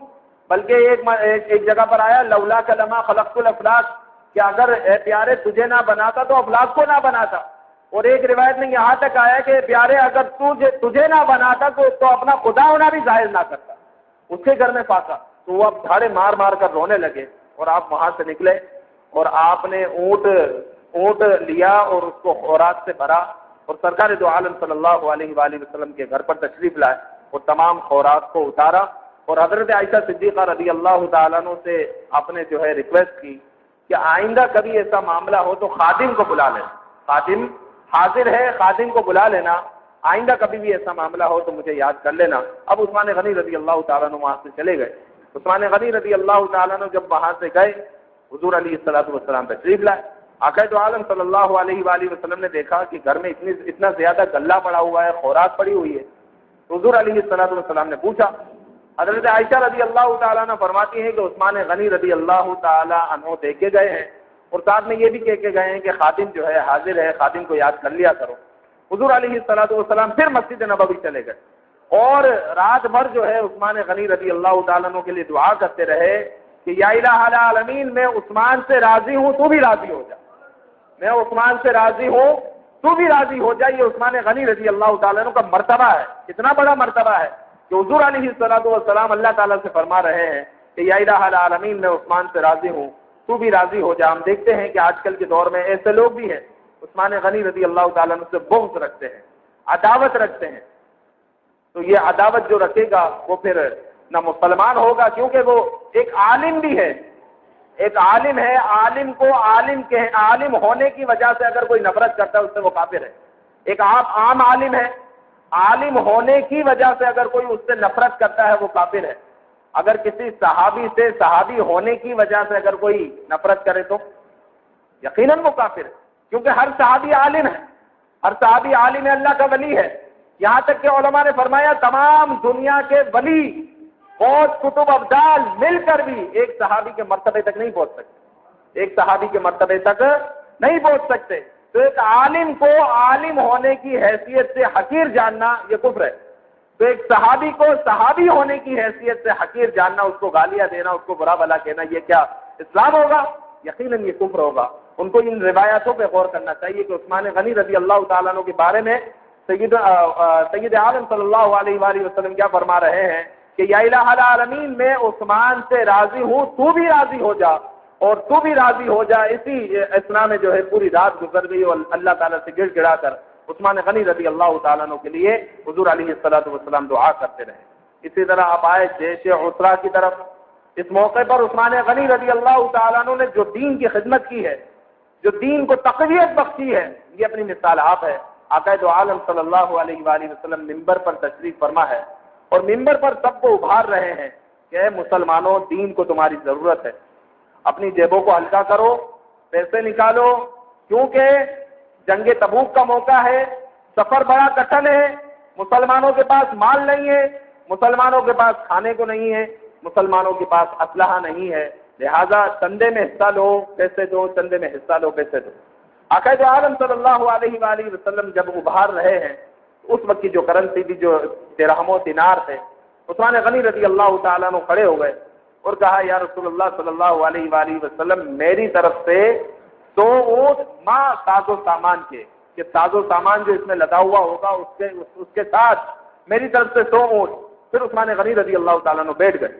بلکہ ایک جگہ پر آیا لولا کلمہ خلقت الافلاق, کہ اگر اے پیارے تجھے نہ بناتا تو افلاق کو نہ بناتا. اور ایک روایت میں یہاں تک آیا کہ پیارے اگر تجھے نہ بناتا تو اپنا خدا ہونا بھی ظاہر نہ کرتا, اس کے گھر میں پاکا. تو وہ اب دھاڑے مار مار کر رونے لگے اور آپ وہاں سے نکلے اور آپ نے اونٹ اونٹ لیا اور اس کو خوراک سے بھرا اور سرکار دو عالم صلی اللہ علیہ وآلہ وسلم کے گھر پر تشریف لائے اور تمام خوراک کو اتارا اور حضرت عائشہ صدیقہ رضی اللہ تعالیٰ عنہ سے آپ نے جو ہے ریکویسٹ کی کہ آئندہ کبھی ایسا معاملہ ہو تو خادم کو بلا لینا، خادم حاضر ہے، خادم کو بلا لینا، آئندہ کبھی بھی ایسا معاملہ ہو تو مجھے یاد کر لینا۔ اب عثمان غنی رضی اللہ تعالیٰ عنہ وہاں سے چلے گئے۔ عثمان غنی رضی اللہ تعالیٰ عنہ جب وہاں سے گئے، حضور علیہ السلام تشریف لائے۔ آقا دو عالم صلی اللہ علیہ وآلہ وسلم نے دیکھا کہ گھر میں اتنا زیادہ غلہ پڑا ہوا ہے، خوراک پڑی ہوئی ہے، تو حضور علیہ السلام نے پوچھا۔ حضرت عائشہ رضی اللہ تعالیٰ عنہ فرماتی ہیں کہ عثمان غنی رضی اللہ تعالیٰ عنہ دے کے گئے ہیں اور ساتھ میں یہ بھی کہہ کے گئے ہیں کہ خادم جو ہے حاضر ہے، خادم کو یاد کر لیا کرو۔ حضور علیہ السلام پھر مسجد نبوی چلے گئے اور رات بھر جو ہے عثمان غنی رضی اللہ تعالیٰ عنہ کے لیے دعا کرتے رہے کہ یا الہ العالمین، میں عثمان سے راضی ہوں، تو بھی راضی ہو جا، میں عثمان سے راضی ہوں، تو بھی راضی ہو جا۔ یہ عثمان غنی رضی اللہ تعالیٰ عنہ کا مرتبہ ہے، کتنا بڑا مرتبہ ہے کہ حضور علیہ السلام اللہ تعالیٰ سے فرما رہے ہیں کہ یا الہ العالمین، میں عثمان سے راضی ہوں، تو بھی راضی ہو جا۔ ہم دیکھتے ہیں کہ آج کل کے دور میں ایسے لوگ بھی ہیں عثمان غنی رضی اللہ تعالیٰ عنہ سے بغض رکھتے ہیں، عداوت رکھتے ہیں، تو یہ عداوت جو رکھے گا وہ پھر نہ مسلمان ہوگا، کیونکہ وہ ایک عالم بھی ہے، ایک عالم ہے، عالم کو عالم ہونے کی وجہ سے اگر کوئی نفرت کرتا ہے اس سے وہ کافر ہے۔ ایک عام عالم ہے، عالم ہونے کی وجہ سے اگر کوئی اس سے نفرت کرتا ہے وہ کافر ہے۔ اگر کسی صحابی سے صحابی ہونے کی وجہ سے اگر کوئی نفرت کرے تو یقیناً وہ کافر ہے، کیونکہ ہر صحابی عالم ہے، ہر صحابی عالم ہے، اللہ کا ولی ہے۔ یہاں تک کہ علماء نے فرمایا تمام دنیا کے ولی بہت کتب ابدال مل کر بھی ایک صحابی کے مرتبے تک نہیں پہنچ سکتے، ایک صحابی کے مرتبے تک نہیں پہنچ سکتے۔ تو ایک عالم کو عالم ہونے کی حیثیت سے حقیر جاننا یہ کفر ہے، تو ایک صحابی کو صحابی ہونے کی حیثیت سے حقیر جاننا، اس کو گالیاں دینا، اس کو برا بھلا کہنا، یہ کیا اسلام ہوگا؟ یقیناً یہ کفر ہوگا۔ ان کو ان روایتوں پہ غور کرنا چاہیے کہ عثمان غنی رضی اللہ تعالیٰ عنہ کے بارے میں سید عالم صلی اللہ علیہ وآلہ وسلم کیا فرما رہے ہیں کہ یا الہ العالمین، میں عثمان سے راضی ہوں، تو بھی راضی ہو جا اور تو بھی راضی ہو جا۔ اسی اسنا میں جو ہے پوری رات گزر گئی اور اللہ تعالیٰ سے گڑ گڑا کر عثمان غنی رضی اللہ تعالیٰ عنہ کے لیے حضور علیہ السلام دعا کرتے رہے۔ اسی طرح آپ آئے جیش عسرا کی طرف، اس موقع پر عثمان غنی رضی اللہ تعالیٰ عنہ نے جو دین کی خدمت کی ہے، جو دین کو تقویت بخشی ہے، یہ اپنی مثال آپ ہے۔ آقا دو عالم صلی اللہ علیہ وآلہ وسلم منبر پر تشریف فرما ہے اور منبر پر سب کو ابھار رہے ہیں کہ اے مسلمانوں، دین کو تمہاری ضرورت ہے، اپنی جیبوں کو ہلکا کرو، پیسے نکالو، کیونکہ جنگ تبوک کا موقع ہے، سفر بڑا کٹھن ہے، مسلمانوں کے پاس مال نہیں ہے، مسلمانوں کے پاس کھانے کو نہیں ہے، مسلمانوں کے پاس اسلحہ نہیں ہے، لہذا چندے میں حصہ لو، پیسے دو، چندے میں حصہ لو، پیسے دو۔ آقا دو عالم صلی اللہ علیہ وآلہ وسلم جب ابھار رہے ہیں، اس وقت کی جو کرنسی تھی، جو درہم و دینار تھے، عثمان غنی رضی اللہ تعالیٰ عنہ کھڑے ہو گئے اور کہا یا رسول اللہ صلی اللہ علیہ وآلہ وسلم، میری طرف سے 100 اونٹ ماں ساز و سامان کے، کہ ساز و سامان جو اس میں لدا ہوا ہوگا اس کے ساتھ میری طرف سے 100 اونٹ۔ پھر عثمان غنی رضی اللہ تعالیٰ عنہ بیٹھ گئے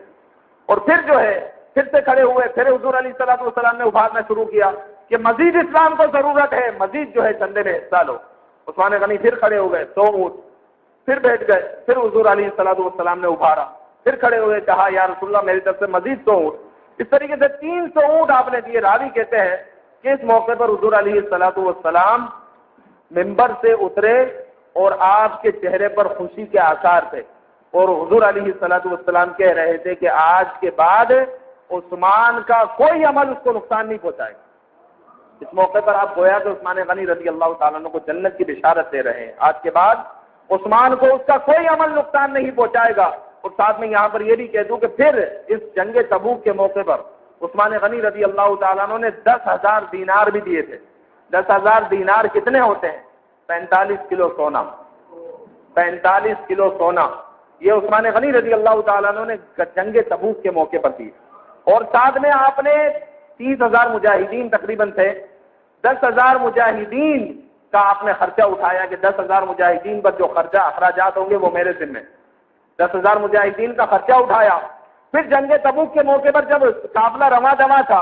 اور پھر جو ہے پھر سے کھڑے ہوئے، پھر حضور علیہ السلام نے ابھارنا شروع کیا کہ مزید اسلام کو ضرورت ہے، مزید جو ہے چندے میں حصہ لو۔ عثمان غنی پھر کھڑے ہو گئے، 100 اونٹ، پھر بیٹھ گئے، پھر حضور علیہ السلام نے ابھارا، پھر کھڑے ہوئے، کہا یا رسول اللہ میری طرف سے مزید 100 اونٹ۔ اس طریقے سے 300 اونٹ آپ نے دیے۔ راوی کہتے ہیں کہ اس موقع پر حضور علیہ السلام منبر سے اترے اور آپ کے چہرے پر خوشی کے آثار تھے، اور حضور علیہ السلام کہہ رہے تھے کہ آج کے بعد عثمان کا کوئی عمل اس کو نقصان نہیں پہنچائے گا۔ اس موقع پر آپ گویا کہ عثمان غنی رضی اللہ تعالیٰ عنہ کو جنت کی بشارت دے رہے ہیں، آج کے بعد عثمان کو اس کا کوئی عمل نقصان نہیں پہنچائے گا۔ اور ساتھ میں یہاں پر یہ بھی کہہ دوں کہ پھر اس جنگ تبوک کے موقع پر عثمان غنی رضی اللہ تعالیٰ عنہ نے 10,000 دینار بھی دیے تھے۔ 10,000 دینار کتنے ہوتے ہیں؟ 45 کلو سونا، 45 کلو سونا، یہ عثمان غنی رضی اللہ تعالیٰ عنہ نے جنگ تبوک کے موقع پر دی۔ اور ساتھ میں آپ نے 30,000 مجاہدین تقریباً تھے، 10,000 مجاہدین کا آپ نے خرچہ اٹھایا کہ 10,000 مجاہدین پر جو خرچہ اخراجات ہوں گے وہ میرے ذمہ، 10,000 مجاہدین کا خرچہ اٹھایا۔ پھر جنگ تبوک کے موقع پر جب قافلہ رواں دواں تھا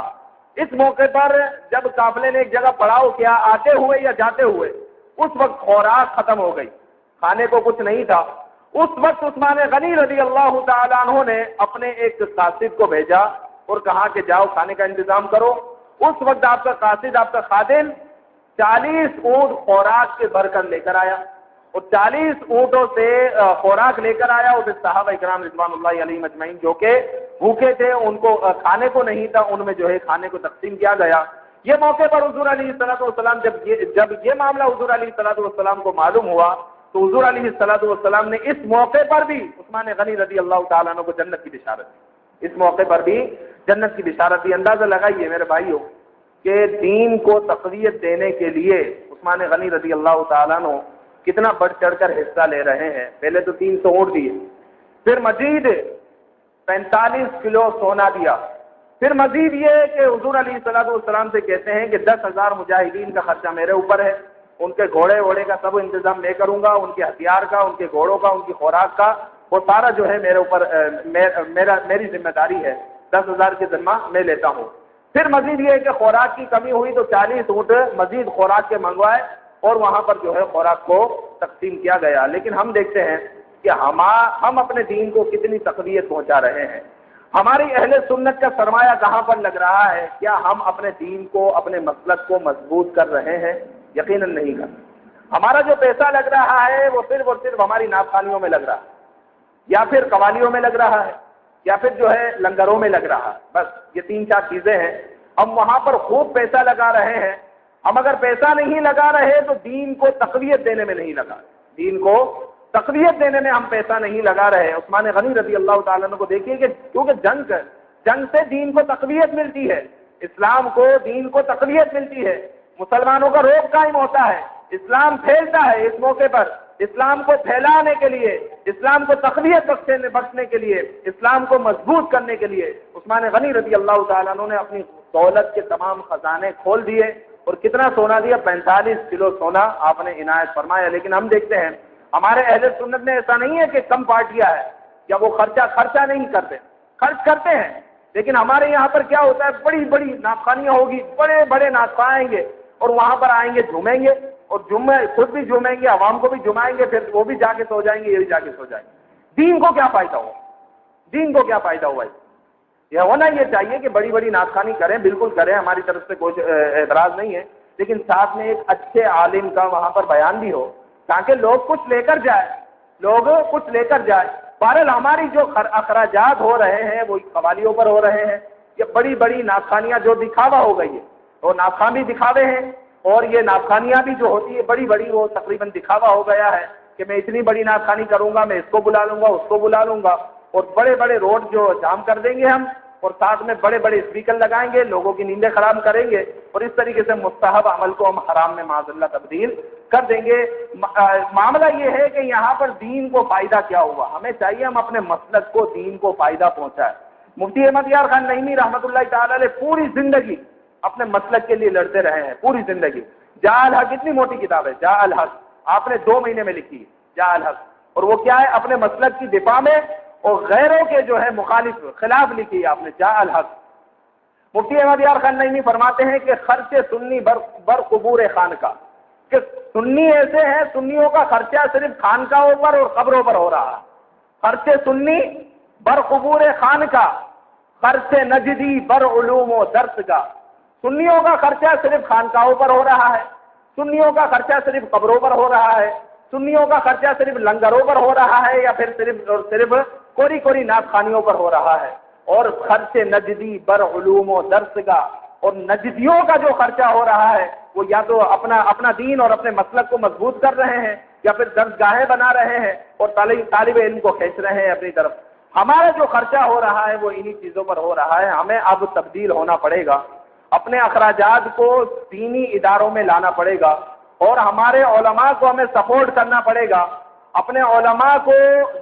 اس موقع پر جب قافلے نے ایک جگہ پڑاؤ کیا آتے ہوئے یا جاتے ہوئے، اس وقت خوراک ختم ہو گئی، کھانے کو کچھ نہیں تھا۔ اس وقت عثمان غنی رضی اللہ تعالیٰ عنہ نے اپنے ایک قاصد کو بھیجا اور کہا کہ جاؤ کھانے کا انتظام کرو۔ اس وقت آپ کا قاصد، آپ کا خادم 40 اونٹ خوراک کے بھر کر لے کر آیا، اور 40 اونٹوں سے خوراک لے کر آیا، اور پھر صحابہ کرام رضوان اللہ علیہم اجمعین جو کہ بھوکے تھے، ان کو کھانے کو نہیں تھا، ان میں جو ہے کھانے کو تقسیم کیا گیا۔ یہ موقع پر حضور علیہ الصلوۃ والسلام جب یہ معاملہ حضور علیہ الصلوۃ والسلام کو معلوم ہوا تو حضور علیہ الصلوۃ والسلام نے اس موقع پر بھی عثمان غنی رضی اللہ تعالیٰ عنہ کو جنت کی بشارت دی، اس موقع پر بھی جنت کی بشارت دی۔ اندازہ لگائیے میرے بھائیوں کہ دین کو تقویت دینے کے لیے عثمان غنی رضی اللہ تعالیٰ عنہ کتنا بڑھ چڑھ کر حصہ لے رہے ہیں۔ پہلے تو 300 اونٹ دیے، پھر مزید 45 کلو سونا دیا، پھر مزید یہ کہ حضور علیہ الصلوۃ والسلام سے کہتے ہیں کہ 10,000 مجاہدین کا خرچہ میرے اوپر ہے، ان کے گھوڑے ووڑے کا سب انتظام میں کروں گا، ان کے ہتھیار کا، ان کے گھوڑوں کا، ان کی خوراک کا، وہ سارا جو ہے میرے اوپر میری ذمہ داری ہے، 10,000 کے ذمہ میں لیتا ہوں۔ پھر مزید یہ ہے کہ خوراک کی کمی ہوئی تو 40 اونٹ مزید خوراک کے منگوائے اور وہاں پر جو ہے خوراک کو تقسیم کیا گیا۔ لیکن ہم دیکھتے ہیں کہ ہم اپنے دین کو کتنی تقویت پہنچا رہے ہیں، ہماری اہل سنت کا سرمایہ کہاں پر لگ رہا ہے؟ کیا ہم اپنے دین کو، اپنے مسلک کو مضبوط کر رہے ہیں؟ یقیناً نہیں کر۔ ہمارا جو پیسہ لگ رہا ہے وہ صرف اور صرف ہماری ناپخانیوں میں لگ رہا ہے، یا پھر قوالیوں میں لگ رہا ہے، یا پھر جو ہے لنگروں میں لگ رہا ہے، بس یہ 3-4 چیزیں ہیں۔ ہم وہاں پر خوب پیسہ لگا رہے ہیں۔ ہم اگر پیسہ نہیں لگا رہے تو دین کو تقویت دینے میں نہیں لگا، دین کو تقویت دینے میں ہم پیسہ نہیں لگا رہے۔ عثمان غنی رضی اللہ تعالیٰ عنہ کو دیکھیے کہ کیونکہ جنگ سے دین کو تقویت ملتی ہے، اسلام کو، دین کو تقویت ملتی ہے، مسلمانوں کا روب قائم ہوتا ہے، اسلام پھیلتا ہے۔ اس موقع پر اسلام کو پھیلانے کے لیے، اسلام کو تقویت بخشنے کے لیے، اسلام کو مضبوط کرنے کے لیے عثمان غنی رضی اللہ تعالیٰ عنہ نے اپنی دولت کے تمام خزانے کھول دیے، اور کتنا سونا دیا؟ 45 کلو سونا آپ نے عنایت فرمایا۔ لیکن ہم دیکھتے ہیں ہمارے اہل سنت میں ایسا نہیں ہے کہ کم پارٹیاں ہے یا وہ خرچہ نہیں کرتے، خرچ کرتے ہیں، لیکن ہمارے یہاں پر کیا ہوتا ہے؟ بڑی بڑی ناپخانیاں ہوگی، بڑے بڑے ناچخواں آئیں گے اور وہاں پر آئیں گے، جھومیں گے، اور خود بھی جھومیں گے، عوام کو بھی جھمائیں گے، پھر وہ بھی جا کے سو جائیں گے، یہ بھی جا کے سو جائیں گے۔ دین کو کیا فائدہ ہوا؟ دین کو کیا فائدہ ہوا؟ یہ ہونا یہ چاہیے کہ بڑی بڑی ناچخوانی کریں، بالکل کریں، ہماری طرف سے کوئی اعتراض نہیں ہے، لیکن ساتھ میں ایک اچھے عالم کا وہاں پر بیان بھی ہو تاکہ لوگ کچھ لے کر جائے۔ بہرحال ہماری جو اخراجات ہو رہے ہیں وہ قوالیوں پر ہو رہے ہیں، یہ بڑی بڑی ناپخانیاں جو دکھاوا ہو گئی ہے، وہ ناپخواں بھی دکھاوے ہیں، اور یہ ناپخانیاں بھی جو ہوتی ہے بڑی بڑی، وہ تقریباً دکھاوا ہو گیا ہے کہ میں اتنی بڑی ناپخانی کروں گا، میں اس کو بلا لوں گا، اس کو بلا لوں گا، اور بڑے بڑے روڈ جو جام کر دیں گے ہم، اور ساتھ میں بڑے بڑے اسپیکر لگائیں گے، لوگوں کی نیندیں خراب کریں گے، اور اس طریقے سے مستحب عمل کو ہم حرام میں معاذ اللہ تبدیل کر دیں گے۔ معاملہ یہ ہے کہ یہاں پر دین کو فائدہ کیا ہوا؟ ہمیں چاہیے ہم اپنے مسلک کو، دین کو فائدہ پہنچائے۔ مفتی احمد یار خان نعیمی رحمۃ اللہ تعالی علیہ پوری زندگی اپنے مسلک کے لیے لڑتے رہے ہیں، پوری زندگی۔ جا الحق اتنی موٹی کتاب ہے، جا الحق، آپ نے 2 مہینے میں لکھی ہے، جا الحق، اور وہ کیا ہے؟ اپنے مسلک کی دفاع میں اور غیروں کے جو ہے مخالف خلاف لکھی ہے آپ نے، جا الحق۔ مفتی احمد یار خان نعیمی فرماتے ہیں کہ خرچ سنی بر قبور خانقاہ، کہ سنی ایسے ہیں، سنیوں کا خرچہ صرف خانقاہوں پر اور قبروں پر ہو رہا ہے۔ خرچ سنی بر قبور خانقاہ، خرچ نجدی بر علوم و درس کا۔ سنیوں کا خرچہ صرف خانقاہوں پر ہو رہا ہے، سنیوں کا خرچہ صرف قبروں پر ہو رہا ہے، سنیوں کا خرچہ صرف لنگروں پر ہو رہا ہے، یا پھر صرف کوری ناپخانیوں پر ہو رہا ہے، اور خرچ نجدی بر علوم و درس کا، اور نجدیوں کا جو خرچہ ہو رہا ہے وہ یا تو اپنا دین اور اپنے مسلک کو مضبوط کر رہے ہیں، یا پھر درسگاہیں بنا رہے ہیں اور طالب علم کو کھینچ رہے ہیں اپنی طرف۔ ہمارا جو خرچہ ہو رہا ہے وہ انہی چیزوں پر ہو رہا ہے۔ ہمیں اب تبدیل ہونا پڑے گا، اپنے اخراجات کو دینی اداروں میں لانا پڑے گا، اور ہمارے علماء کو ہمیں سپورٹ کرنا پڑے گا۔ اپنے علماء کو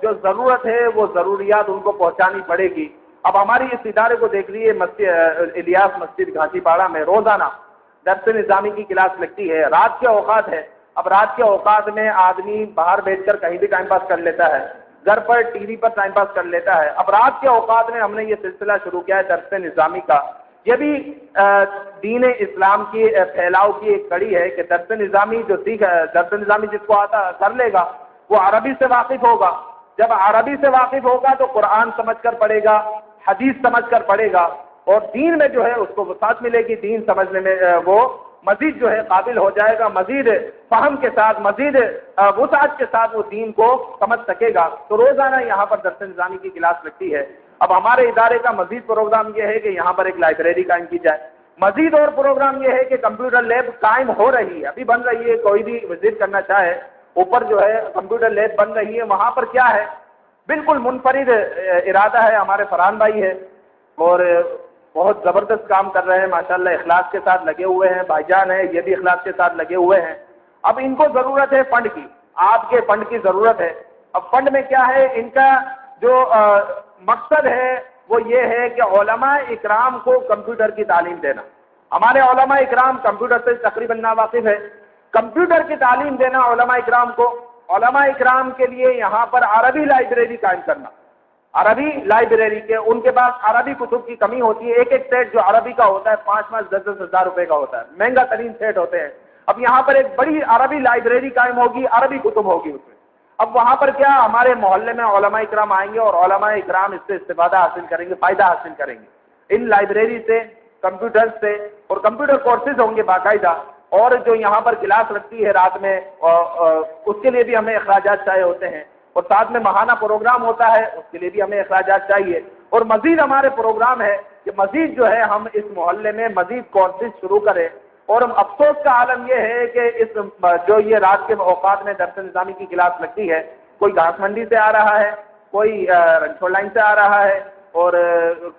جو ضرورت ہے وہ ضروریات ان کو پہنچانی پڑے گی۔ اب ہماری اس ادارے کو دیکھ لیے، الیاس مسجد گھاٹی پاڑا میں روزانہ درس نظامی کی کلاس لگتی ہے، رات کے اوقات ہے۔ اب رات کے اوقات میں آدمی باہر بیٹھ کر کہیں بھی ٹائم پاس کر لیتا ہے، گھر پر ٹی وی پر ٹائم پاس کر لیتا ہے۔ اب رات کے اوقات میں ہم نے یہ سلسلہ شروع کیا ہے درس نظامی کا، یہ بھی دین اسلام کی پھیلاؤ کی ایک کڑی ہے کہ درس نظامی جو درس نظامی جس کو آتا کر لے گا وہ عربی سے واقف ہوگا. جب عربی سے واقف ہوگا تو قرآن سمجھ کر پڑھے گا, حدیث سمجھ کر پڑھے گا, اور دین میں جو ہے اس کو وسعت ملے گی. دین سمجھنے میں وہ مزید جو ہے قابل ہو جائے گا, مزید فہم کے ساتھ, مزید وسعت کے ساتھ وہ دین کو سمجھ سکے گا. تو روزانہ یہاں پر درس نظامی کی کلاس لگتی ہے. اب ہمارے ادارے کا مزید پروگرام یہ ہے کہ یہاں پر ایک لائبریری قائم کی جائے. مزید اور پروگرام یہ ہے کہ کمپیوٹر لیب قائم ہو رہی ہے, ابھی بن رہی ہے. کوئی بھی وزٹ کرنا چاہے, اوپر جو ہے کمپیوٹر لیب بن رہی ہے. وہاں پر کیا ہے, بالکل منفرد ارادہ ہے, ہمارے فرحان بھائی ہے اور بہت زبردست کام کر رہے ہیں ماشاءاللہ, اخلاص کے ساتھ لگے ہوئے ہیں. بھائی جان ہیں یہ بھی اخلاص کے ساتھ لگے ہوئے ہیں. اب ان کو ضرورت ہے فنڈ کی, آپ کے فنڈ کی ضرورت ہے. اب فنڈ میں کیا ہے, ان کا جو مقصد ہے وہ یہ ہے کہ علماء اکرام کو کمپیوٹر کی تعلیم دینا. ہمارے علماء اکرام کمپیوٹر سے تقریباً ناواقف ہے. کمپیوٹر کی تعلیم دینا علماء اکرام کو. علماء اکرام کے لیے یہاں پر عربی لائبریری قائم کرنا. عربی لائبریری کے ان کے پاس عربی کتب کی کمی ہوتی ہے. ایک ایک سیٹ جو عربی کا ہوتا ہے 5-10 ہزار روپے کا ہوتا ہے, مہنگا ترین سیٹ ہوتے ہیں. اب یہاں پر ایک بڑی عربی لائبریری قائم ہوگی, عربی کتب ہوگی اس میں. اب وہاں پر کیا, ہمارے محلے میں علماء اکرام آئیں گے اور علماء اکرام اس سے استفادہ حاصل کریں گے, فائدہ حاصل کریں گے ان لائبریری سے, کمپیوٹر سے. اور کمپیوٹر کورسز ہوں گے باقاعدہ. اور جو یہاں پر کلاس لگتی ہے رات میں, اس کے لیے بھی ہمیں اخراجات چاہیے ہوتے ہیں. اور ساتھ میں ماہانہ پروگرام ہوتا ہے, اس کے لیے بھی ہمیں اخراجات چاہیے. اور مزید ہمارے پروگرام ہے کہ مزید جو ہے ہم اس محلے میں مزید کورسز شروع کریں. اور افسوس کا عالم یہ ہے کہ اس جو یہ رات کے اوقات میں درس نظامی کی کلاس لگتی ہے, کوئی گھاس منڈی سے آ رہا ہے, کوئی رنچھوڑ لائن سے آ رہا ہے, اور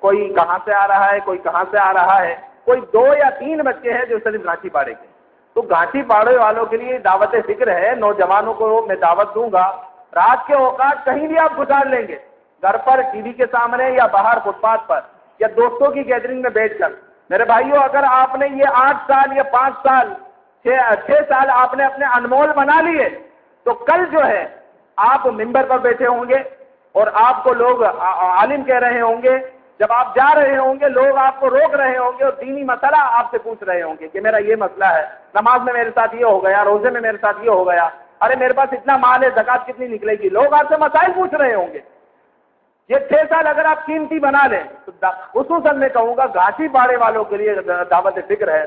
کوئی کہاں سے آ رہا ہے, کوئی کہاں سے آ رہا ہے. کوئی 2 یا 3 بچے ہیں جو صرف گھاٹی پاڑے کے. تو گھاٹی پاڑے والوں کے لیے دعوت فکر ہے, نوجوانوں کو میں دعوت دوں گا. رات کے اوقات کہیں بھی آپ گزار لیں گے, گھر پر ٹی وی کے سامنے یا باہر فٹ پاتھ پر یا دوستوں کی گیدرنگ میں بیٹھ کر. میرے بھائیوں, اگر آپ نے یہ 8 سال یا 5 سال 6 سال آپ نے اپنے انمول بنا لیے, تو کل جو ہے آپ ممبر پر بیٹھے ہوں گے اور آپ کو لوگ عالم کہہ رہے ہوں گے. جب آپ جا رہے ہوں گے لوگ آپ کو روک رہے ہوں گے اور دینی مسئلہ آپ سے پوچھ رہے ہوں گے کہ میرا یہ مسئلہ ہے, نماز میں میرے ساتھ یہ ہو گیا, روزے میں میرے ساتھ یہ ہو گیا, ارے میرے پاس اتنا مال ہے, زکات کتنی نکلے گی. لوگ آپ سے مسائل پوچھ رہے ہوں گے. یہ 6 سال اگر آپ قیمتی بنا لیں تو خصوصاً میں کہوں گا گھاٹی پاڑے والوں کے لیے دعوت فکر ہے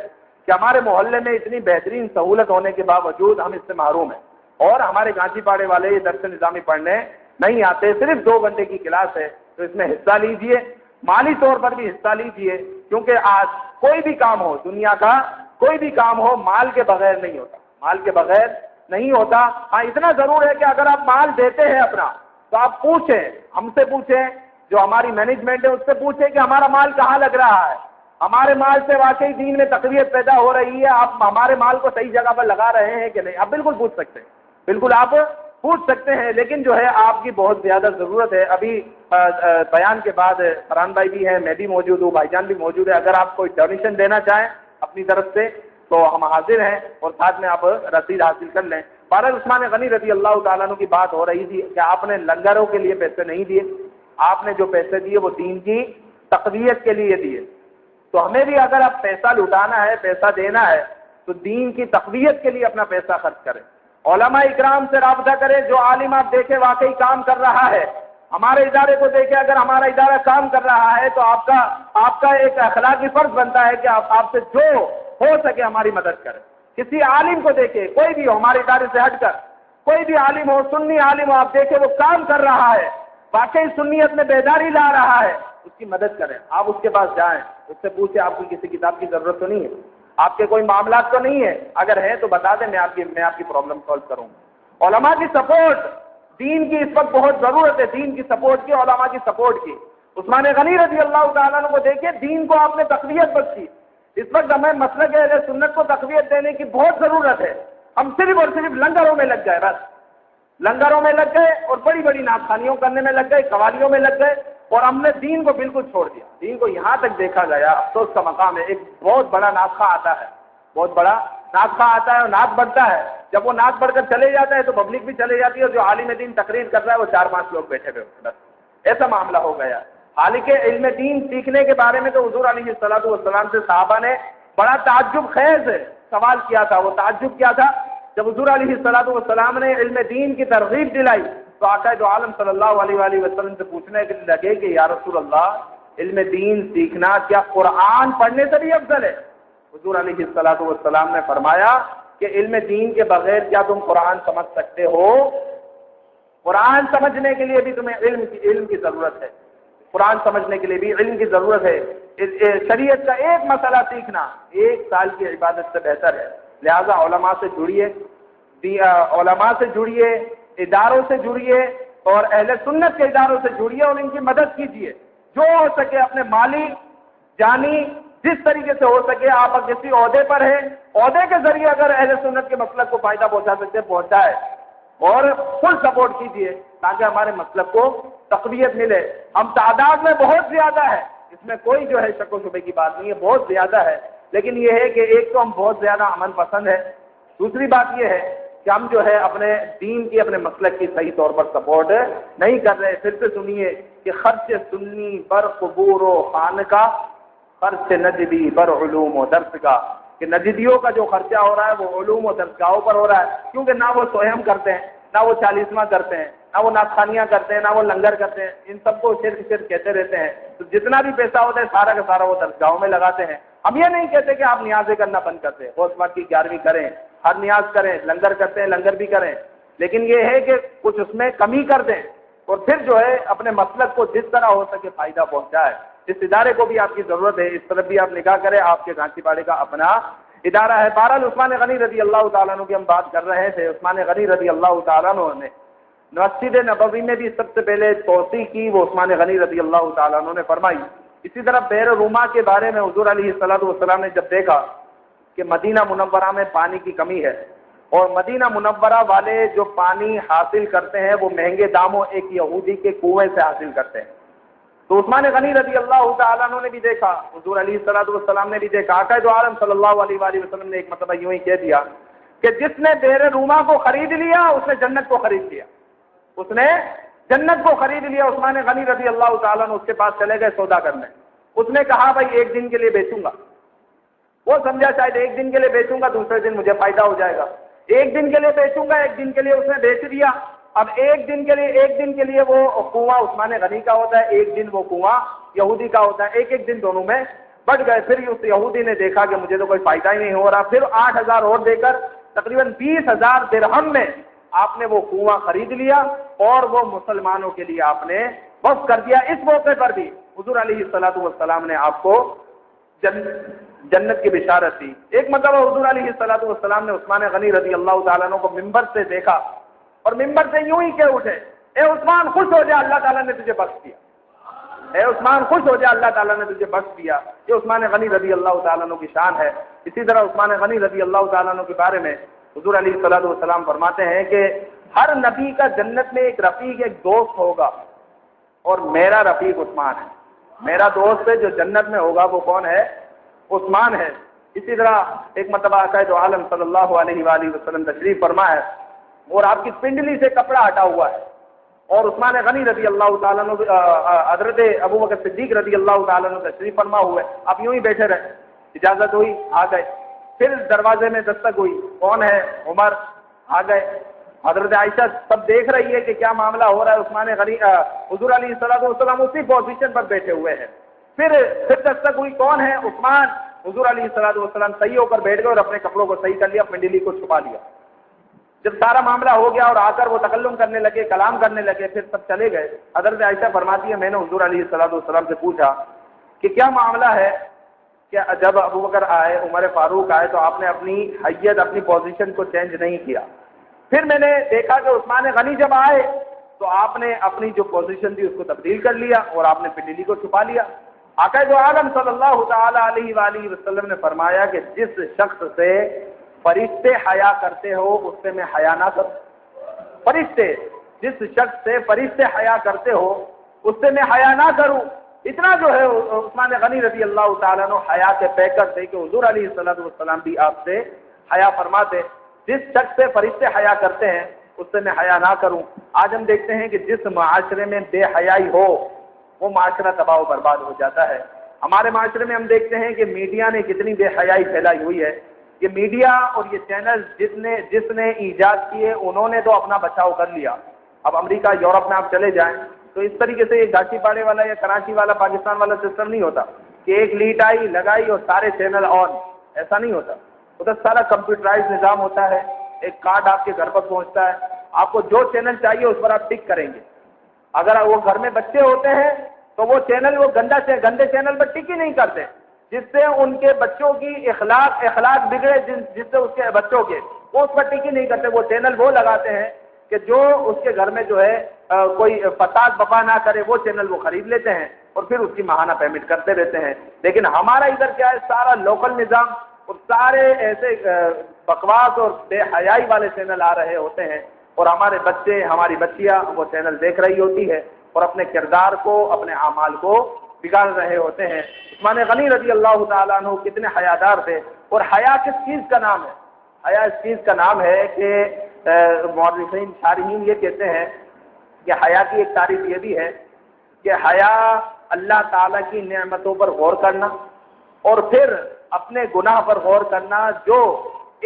کہ ہمارے محلے میں اتنی بہترین سہولت ہونے کے باوجود ہم اس سے محروم ہیں. اور ہمارے گھاٹی پاڑے والے یہ درس نظامی پڑھنے نہیں آتے. صرف 2 گھنٹے کی کلاس ہے, تو اس میں حصہ لیجئے, مالی طور پر بھی حصہ لیجئے. کیونکہ آج کوئی بھی کام ہو, دنیا کا کوئی بھی کام ہو, مال کے بغیر نہیں ہوتا, مال کے بغیر نہیں ہوتا. ہاں اتنا ضرور ہے کہ اگر آپ مال دیتے ہیں اپنا تو آپ پوچھیں, ہم سے پوچھیں, جو ہماری مینجمنٹ ہے اس سے پوچھیں کہ ہمارا مال کہاں لگ رہا ہے, ہمارے مال سے واقعی دین میں تقویت پیدا ہو رہی ہے, آپ ہمارے مال کو صحیح جگہ پر لگا رہے ہیں کہ نہیں. آپ بالکل پوچھ سکتے ہیں, بالکل آپ پوچھ سکتے ہیں. لیکن جو ہے آپ کی بہت زیادہ ضرورت ہے. ابھی بیان کے بعد فرحان بھائی بھی ہیں, میں بھی موجود ہوں, بھائی جان بھی موجود ہے. اگر آپ کوئی ڈونیشن دینا چاہیں اپنی طرف سے تو ہم حاضر ہیں, اور ساتھ میں آپ رسید حاصل کر لیں. بہرحال عثمان غنی رضی اللہ تعالیٰ عنہ کی بات ہو رہی تھی کہ آپ نے لنگروں کے لیے پیسے نہیں دیے, آپ نے جو پیسے دیے وہ دین کی تقویت کے لیے دیے. تو ہمیں بھی اگر آپ پیسہ لٹانا ہے, پیسہ دینا ہے, تو دین کی تقویت کے لیے اپنا پیسہ خرچ کریں. علماء اکرام سے رابطہ کریں. جو عالم آپ دیکھیں واقعی کام کر رہا ہے, ہمارے ادارے کو دیکھیں, اگر ہمارا ادارہ کام کر رہا ہے تو آپ کا ایک اخلاقی فرض بنتا ہے کہ آپ سے جو ہو سکے ہماری مدد کریں. کسی عالم کو دیکھیں, کوئی بھی ہو ہمارے ادارے سے ہٹ کر, کوئی بھی عالم ہو, سنی عالم ہو, آپ دیکھیں وہ کام کر رہا ہے, واقعی سنیت میں بیداری لا رہا ہے, اس کی مدد کریں. آپ اس کے پاس جائیں, اس سے پوچھیں آپ کو کسی کتاب کی ضرورت تو نہیں ہے, آپ کے کوئی معاملات تو نہیں ہے, اگر ہے تو بتا دیں, میں آپ کی پرابلم سالو کروں. علماء کی سپورٹ, دین کی اس وقت بہت ضرورت ہے, دین کی سپورٹ کی, علماء کی سپورٹ کی. عثمان غنی رضی اللہ تعالیٰ عنہ کو دیکھیں, دین کو آپ نے تقویت بخشی. اس وقت ہمیں مسلک اہل سنت کو تقویت دینے کی بہت ضرورت ہے. ہم صرف اور صرف لنگروں میں لگ گئے, بس لنگروں میں لگ گئے اور بڑی بڑی ناخوانیوں کرنے میں لگ گئے, قوالیوں میں لگ گئے, اور ہم نے دین کو بالکل چھوڑ دیا. دین کو یہاں تک دیکھا گیا, افسوس کا مقام ہے, ایک بہت بڑا ناخواہ آتا ہے, بہت بڑا ناخواہ آتا ہے اور ناک بڑھتا ہے. جب وہ ناک بڑھ کر چلے جاتا ہے تو پبلک بھی چلے جاتی ہے, اور جو عالم دین تقریر کر رہا ہے وہ 4-5 لوگ بیٹھے ہوئے ہوتے ہیں, بس ایسا معاملہ ہو گیا. حالانکہ علم دین سیکھنے کے بارے میں تو حضور علیہ السلام سے صحابہ نے بڑا تعجب خیز سوال کیا تھا. وہ تعجب کیا تھا؟ جب حضور علیہ السلام نے علم دین کی ترغیب دلائی تو آقا دو عالم صلی اللہ علیہ وآلہ وسلم سے پوچھنے لگے کہ یا رسول اللہ علم دین سیکھنا کیا قرآن پڑھنے سے بھی افضل ہے؟ حضور علیہ السلام نے فرمایا کہ علم دین کے بغیر کیا تم قرآن سمجھ سکتے ہو؟ قرآن سمجھنے کے لیے بھی تمہیں علم کی ضرورت ہے. قرآن سمجھنے کے لیے بھی علم کی ضرورت ہے. شریعت کا ایک مسئلہ سیکھنا 1 سال کی عبادت سے بہتر ہے. لہذا علماء سے جڑیے، اداروں سے جڑیے اور اہل سنت کے اداروں سے جڑیے اور ان کی مدد کیجیے. جو ہو سکے اپنے مالی جانی جس طریقے سے ہو سکے آپ کسی عہدے پر ہیں، عہدے کے ذریعے اگر اہل سنت کے مسلک کو فائدہ پہنچا سکتے پہنچائے اور فل سپورٹ کیجیے تاکہ ہمارے مسلک کو تقویت ملے. ہم تعداد میں بہت زیادہ ہے، اس میں کوئی جو ہے شک و شبے کی بات نہیں ہے، بہت زیادہ ہے. لیکن یہ ہے کہ ایک تو ہم بہت زیادہ امن پسند ہے، دوسری بات یہ ہے کہ ہم جو ہے اپنے دین کی اپنے مسلک کی صحیح طور پر سپورٹ نہیں کر رہے. پھر سے سنیے کہ خرچ سنی بر قبور و خانقاہ، خرچ نجدی بر علوم و درس کا، کہ نجدیوں کا جو خرچہ ہو رہا ہے وہ علوم و درسگاہوں پر ہو رہا ہے. کیونکہ نہ وہ سوہم کرتے ہیں، نہ وہ چالیسواں کرتے ہیں، نہ وہ ناخوانیاں کرتے ہیں، نہ وہ لنگر کرتے ہیں. ان سب کو شرک کہتے رہتے ہیں. تو جتنا بھی پیسہ ہوتا ہے سارا کا سارا وہ درسگاہوں میں لگاتے ہیں. ہم یہ نہیں کہتے کہ آپ نیازیں کرنا بند کرتے ہیں، غوث پاک کی 11ویں کریں، ہر نیاز کریں، لنگر کرتے ہیں لنگر بھی کریں، لیکن یہ ہے کہ کچھ اس میں کمی کر دیں اور پھر جو ہے اپنے مسلک کو جس طرح ہو سکے فائدہ پہنچائے. اس ادارے کو بھی آپ کی ضرورت ہے، اس طرف بھی آپ نگاہ کریں. آپ کے گھانچی پاڑے کا اپنا ادارہ ہے. بہرحال عثمان غنی رضی اللہ تعالیٰ عنہ کی ہم بات کر رہے تھے. عثمان غنی رضی اللہ تعالیٰ عنہ نے مسجد نبوی میں بھی سب سے پہلے توسیع کی، وہ عثمان غنی رضی اللہ تعالیٰ عنہ نے فرمائی. اسی طرح بحر روما کے بارے میں حضور علیہ السلام نے جب دیکھا کہ مدینہ منورہ میں پانی کی کمی ہے اور مدینہ منورہ والے جو پانی حاصل کرتے ہیں وہ مہنگے داموں ایک یہودی کے کنویں سے حاصل کرتے ہیں، تو عثمان غنی رضی اللہ تعالیٰ عنہ نے بھی دیکھا، حضور علیہ السلام نے بھی دیکھا. آقا دو عالم صلی اللہ علیہ وآلہ وسلم نے ایک مرتبہ یوں ہی کہہ دیا کہ جس نے بحر روما کو خرید لیا اس نے جنت کو خرید لیا، اس نے جنت کو خرید لیا. عثمان غنی رضی اللہ تعالیٰ عنہ اس کے پاس چلے گئے سودا کرنے. اس نے کہا بھائی 1 دن کے لیے بیچوں گا. وہ سمجھا شاید 1 دن کے لیے بیچوں گا دوسرے دن مجھے فائدہ ہو جائے گا. 1 دن کے لیے بیچوں گا، 1 دن کے لیے اس نے بیچ دیا. اب 1 دن کے لیے وہ کنواں عثمان غنی کا ہوتا ہے، 1 دن وہ کنواں یہودی کا ہوتا ہے. ایک دن دونوں میں بڑھ گئے. پھر اس یہودی نے دیکھا کہ مجھے تو کوئی فائدہ ہی نہیں ہو رہا. پھر 8,000 اور دے کر تقریباً 20,000 درہم میں آپ نے وہ کنواں خرید لیا اور وہ مسلمانوں کے لیے آپ نے وقف کر دیا. اس موقع پر بھی حضور علیہ السلام نے آپ کو جنت کی بشارت دی. ایک مرتبہ حضور علیہ السلام نے عثمان غنی رضی اللہ تعالیٰ عنہ کو ممبر سے دیکھا اور ممبر سے یوں ہی کہہ اٹھے، اے عثمان خوش ہو جا، اللہ تعالیٰ نے تجھے بخش دیا. اے عثمان خوش ہو جا، اللہ تعالیٰ نے تجھے بخش دیا. یہ عثمان غنی رضی اللہ تعالیٰ عنہ کی شان ہے. اسی طرح عثمان غنی رضی اللہ تعالیٰ عنہ کے بارے میں حضور علیہ السلام فرماتے ہیں کہ ہر نبی کا جنت میں ایک رفیق، ایک دوست ہوگا اور میرا رفیق عثمان ہے. میرا دوست ہے جو جنت میں ہوگا وہ کون ہے؟ عثمان ہے. اسی طرح ایک مرتبہ آقا دو عالم صلی اللہ علیہ وآلہ وسلم تشریف فرما ہے اور آپ کی پنڈلی سے کپڑا ہٹا ہوا ہے اور عثمان غنی رضی اللہ تعالیٰ عنہ حضرت ابو بکر صدیق رضی اللہ تعالیٰ عنہ تشریف فرما ہوئے. آپ یوں ہی بیٹھے رہے، اجازت ہوئی آ گئے. پھر دروازے میں دستک ہوئی، کون ہے؟ عمر. آ گئے. حضرت عائشہ سب دیکھ رہی ہے کہ کیا معاملہ ہو رہا ہے. عثمان غنی حضور علیہ السلام اسی پوزیشن پر بیٹھے ہوئے ہیں. پھر دستک ہوئی، کون ہے؟ عثمان. حضور علیہ السلام صحیح ہو کر بیٹھ گئے اور اپنے کپڑوں کو صحیح کر لیا، پنڈلی کو چھپا لیا. جب سارا معاملہ ہو گیا اور آ کر وہ تکلم کرنے لگے، کلام کرنے لگے، پھر سب چلے گئے. حضرت عائشہ فرماتی ہے میں نے حضور علیہ السلام سے پوچھا کہ کیا معاملہ ہے، کہ جب ابو بکر آئے، عمر فاروق آئے تو آپ نے اپنی حیت، اپنی پوزیشن کو چینج نہیں کیا. پھر میں نے دیکھا کہ عثمان غنی جب آئے تو آپ نے اپنی جو پوزیشن تھی اس کو تبدیل کر لیا اور آپ نے پنڈلی کو چھپا لیا. آقا دو عالم صلی اللہ تعالی علیہ وآلہ وسلم نے فرمایا کہ جس شخص سے فرشتے حیا کرتے ہو اس سے میں حیا نہ کروں. جس شخص سے فرشتے حیا کرتے ہو اس سے میں حیا نہ کروں. اتنا جو ہے عثمان غنی رضی اللہ تعالیٰ عنہ حیا کے پیکر تھے کہ حضور علیہ السلام بھی آپ سے حیا فرماتے. جس شخص سے فرشتے حیا کرتے ہیں اس سے میں حیا نہ کروں. آج ہم دیکھتے ہیں کہ جس معاشرے میں بے حیائی ہو وہ معاشرہ تباہ و برباد ہو جاتا ہے۔ ہمارے معاشرے میں ہم دیکھتے ہیں کہ میڈیا نے کتنی بے حیائی پھیلائی ہوئی ہے۔ یہ میڈیا اور یہ چینل جس نے ایجاد کیے انہوں نے تو اپنا بچاؤ کر لیا۔ اب امریکہ یورپ میں آپ چلے جائیں تو اس طریقے سے یہ گاچی پاڑے والا یا کراچی والا پاکستان والا سسٹم نہیں ہوتا کہ ایک لیٹ آئی لگائی اور سارے چینل آن، ایسا نہیں ہوتا۔ ادھر سارا کمپیوٹرائز نظام ہوتا ہے، ایک کارڈ آپ کے گھر پر پہنچتا ہے، آپ کو جو چینل چاہیے اس پر آپ ٹک کریں گے۔ اگر وہ گھر میں بچے ہوتے ہیں تو وہ چینل وہ گندے چینل پر ٹک ہی نہیں کرتے، جس سے ان کے بچوں کی اخلاق بگڑے، جس سے اس کے بچوں کے وہ اس پر ٹک ہی نہیں کرتے۔ وہ چینل وہ لگاتے ہیں کہ جو اس کے گھر میں جو ہے کوئی فساد بپا نہ کرے، وہ چینل وہ خرید لیتے ہیں اور پھر اس کی ماہانہ پیمنٹ کرتے رہتے ہیں۔ لیکن ہمارا ادھر کیا ہے، سارا لوکل نظام اور سارے ایسے بکواس اور بے حیائی والے چینل آ رہے ہوتے ہیں، اور ہمارے بچے ہماری بچیاں وہ چینل دیکھ رہی ہوتی ہے اور اپنے کردار کو اپنے اعمال کو بگاڑ رہے ہوتے ہیں۔ عثمان غنی رضی اللہ تعالیٰ عنہ کتنے حیادار تھے، اور حیا کس چیز کا نام ہے؟ حیا اس چیز کا نام ہے کہ مورخین شارحین یہ کہتے ہیں کہ حیا کی ایک تعریف یہ بھی ہے کہ حیا اللہ تعالیٰ کی نعمتوں پر غور کرنا اور پھر اپنے گناہ پر غور کرنا، جو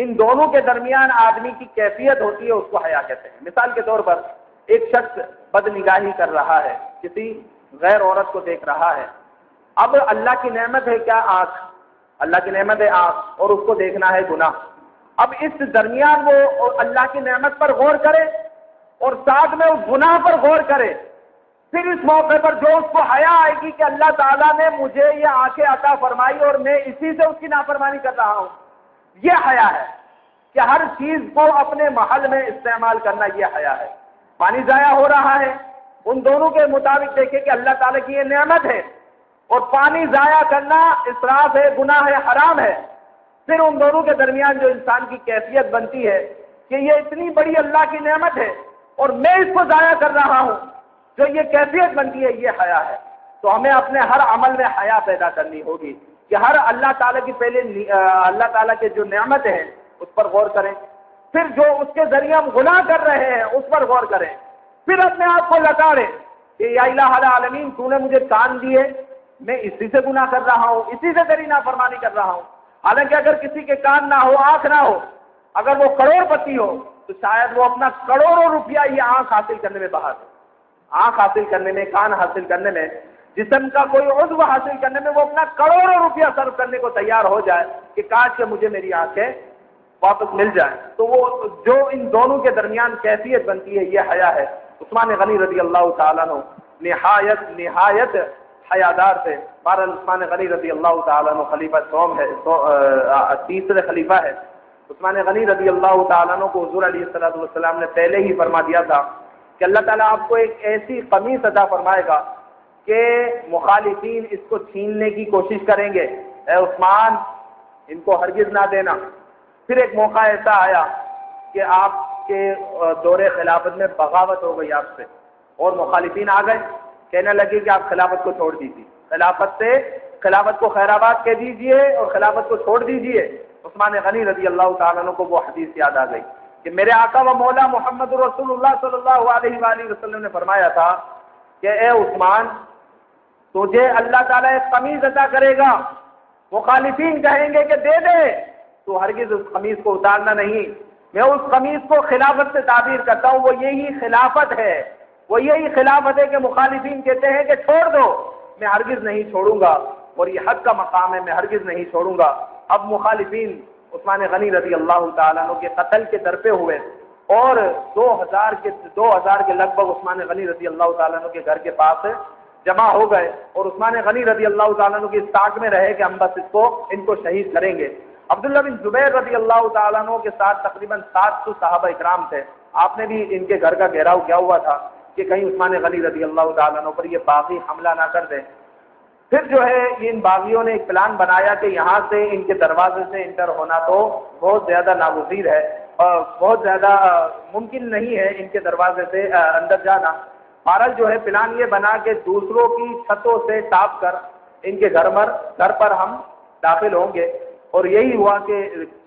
ان دونوں کے درمیان آدمی کی کیفیت ہوتی ہے اس کو حیا کہتے ہیں۔ مثال کے طور پر ایک شخص بد نگاہی کر رہا ہے، کسی غیر عورت کو دیکھ رہا ہے۔ اب اللہ کی نعمت ہے کیا؟ آنکھ، اللہ کی نعمت ہے آنکھ، اور اس کو دیکھنا ہے گناہ۔ اب اس درمیان وہ اللہ کی نعمت پر غور کرے اور ساتھ میں اس گناہ پر غور کرے، پھر اس موقع پر جو اس کو حیا آئے گی کہ اللہ تعالیٰ نے مجھے یہ آنکھیں عطا فرمائی اور میں اسی سے اس کی نافرمانی کر رہا ہوں، یہ حیا ہے کہ ہر چیز کو اپنے محل میں استعمال کرنا، یہ حیا ہے۔ پانی ضائع ہو رہا ہے، ان دونوں کے مطابق دیکھیں کہ اللہ تعالیٰ کی یہ نعمت ہے اور پانی ضائع کرنا اسراف ہے، گناہ ہے، حرام ہے۔ پھر ان دونوں کے درمیان جو انسان کی کیفیت بنتی ہے کہ یہ اتنی بڑی اللہ کی نعمت ہے اور میں اس کو ضائع کر رہا ہوں، جو یہ کیفیت بنتی ہے، یہ حیا ہے۔ تو ہمیں اپنے ہر عمل میں حیا پیدا کرنی ہوگی کہ ہر اللہ تعالیٰ کی پہلے اللہ تعالیٰ کے جو نعمتیں ہیں اس پر غور کریں، پھر جو اس کے ذریعے ہم گناہ کر رہے ہیں اس پر غور کریں، پھر اپنے آپ کو لتاڑیں کہ یا الہ العالمین تو نے مجھے کان دیے، میں اسی سے گناہ کر رہا ہوں، اسی سے تیری نافرمانی کر رہا ہوں۔ حالانکہ اگر کسی کے کان نہ ہو، آنکھ نہ ہو، اگر وہ کروڑ پتی ہو تو شاید وہ اپنا کروڑوں روپیہ یہ آنکھ حاصل کرنے میں بہا دے، آنکھ حاصل کرنے میں، کان حاصل کرنے میں، جسم کا کوئی عضو حاصل کرنے میں وہ اپنا کروڑوں روپیہ صرف کرنے کو تیار ہو جائے کہ کاش کہ مجھے میری آنکھیں واپس مل جائیں۔ تو وہ جو ان دونوں کے درمیان کیفیت بنتی ہے، یہ حیا ہے۔ عثمان غنی رضی اللہ تعالیٰ عنہ نہایت حیادار تھے۔ بہرحال عثمان غنی رضی اللہ تعالیٰ عنہ خلیفہ دوم ہے، تیسرے خلیفہ ہے۔ عثمان غنی رضی اللہ تعالیٰ عنہ کو حضور علیہ السلام نے پہلے ہی فرما دیا تھا کہ اللہ تعالیٰ آپ کو ایک ایسی قمیص عطا فرمائے گا کہ مخالفین اس کو چھیننے کی کوشش کریں گے، اے عثمان ان کو ہرگز نہ دینا۔ پھر ایک موقع ایسا آیا کہ آپ کے دور خلافت میں بغاوت ہو گئی آپ سے، اور مخالفین آ گئے، کہنے لگے کہ آپ خلافت کو چھوڑ دیجیے، خلافت کو خیرآباد کہہ دیجیے اور خلافت کو چھوڑ دیجیے۔ عثمان غنی رضی اللہ تعالیٰ عنہ کو وہ حدیث یاد آ گئی کہ میرے آقا و مولا محمد رسول اللہ صلی اللہ علیہ وآلہ وسلم نے فرمایا تھا کہ اے عثمان تجھے اللہ تعالیٰ ایک قمیض عطا کرے گا، مخالفین کہیں گے کہ دے دے، تو ہرگز اس قمیض کو اتارنا نہیں۔ میں اس قمیض کو خلافت سے تعبیر کرتا ہوں، وہ یہی خلافت ہے، وہ یہی خلافت ہے کہ مخالفین کہتے ہیں کہ چھوڑ دو، میں ہرگز نہیں چھوڑوں گا، اور یہ حق کا مقام ہے، میں ہرگز نہیں چھوڑوں گا۔ اب مخالفین عثمان غنی رضی اللہ تعالیٰ عنہ کے قتل کے درپے ہوئے، اور 2000 کے لگ بھگ عثمان غنی رضی اللہ تعالیٰ عنہ کے گھر کے پاس جمع ہو گئے، اور عثمان غنی رضی اللہ تعالیٰ عنہ کی اس طاق میں رہے کہ ہم بس ان کو شہید کریں گے۔ عبداللہ بن زبیر رضی اللہ تعالیٰ عنہ کے ساتھ تقریباً 700 صحابہ اکرام تھے۔ آپ نے بھی ان کے گھر کا گھیراؤ کیا ہوا تھا کہ کہیں عثمان غنی رضی اللہ تعالیٰ عنہ پر یہ باغی حملہ نہ کر دیں۔ پھر جو ہے ان باغیوں نے ایک پلان بنایا کہ یہاں سے ان کے دروازے سے انٹر ہونا تو بہت زیادہ ناگزیر ہے اور بہت زیادہ ممکن نہیں ہے ان کے دروازے سے اندر جانا۔ بہرحال جو ہے پلان یہ بنا کہ دوسروں کی چھتوں سے ٹاپ کر ان کے گھر پر ہم داخل ہوں گے، اور یہی ہوا کہ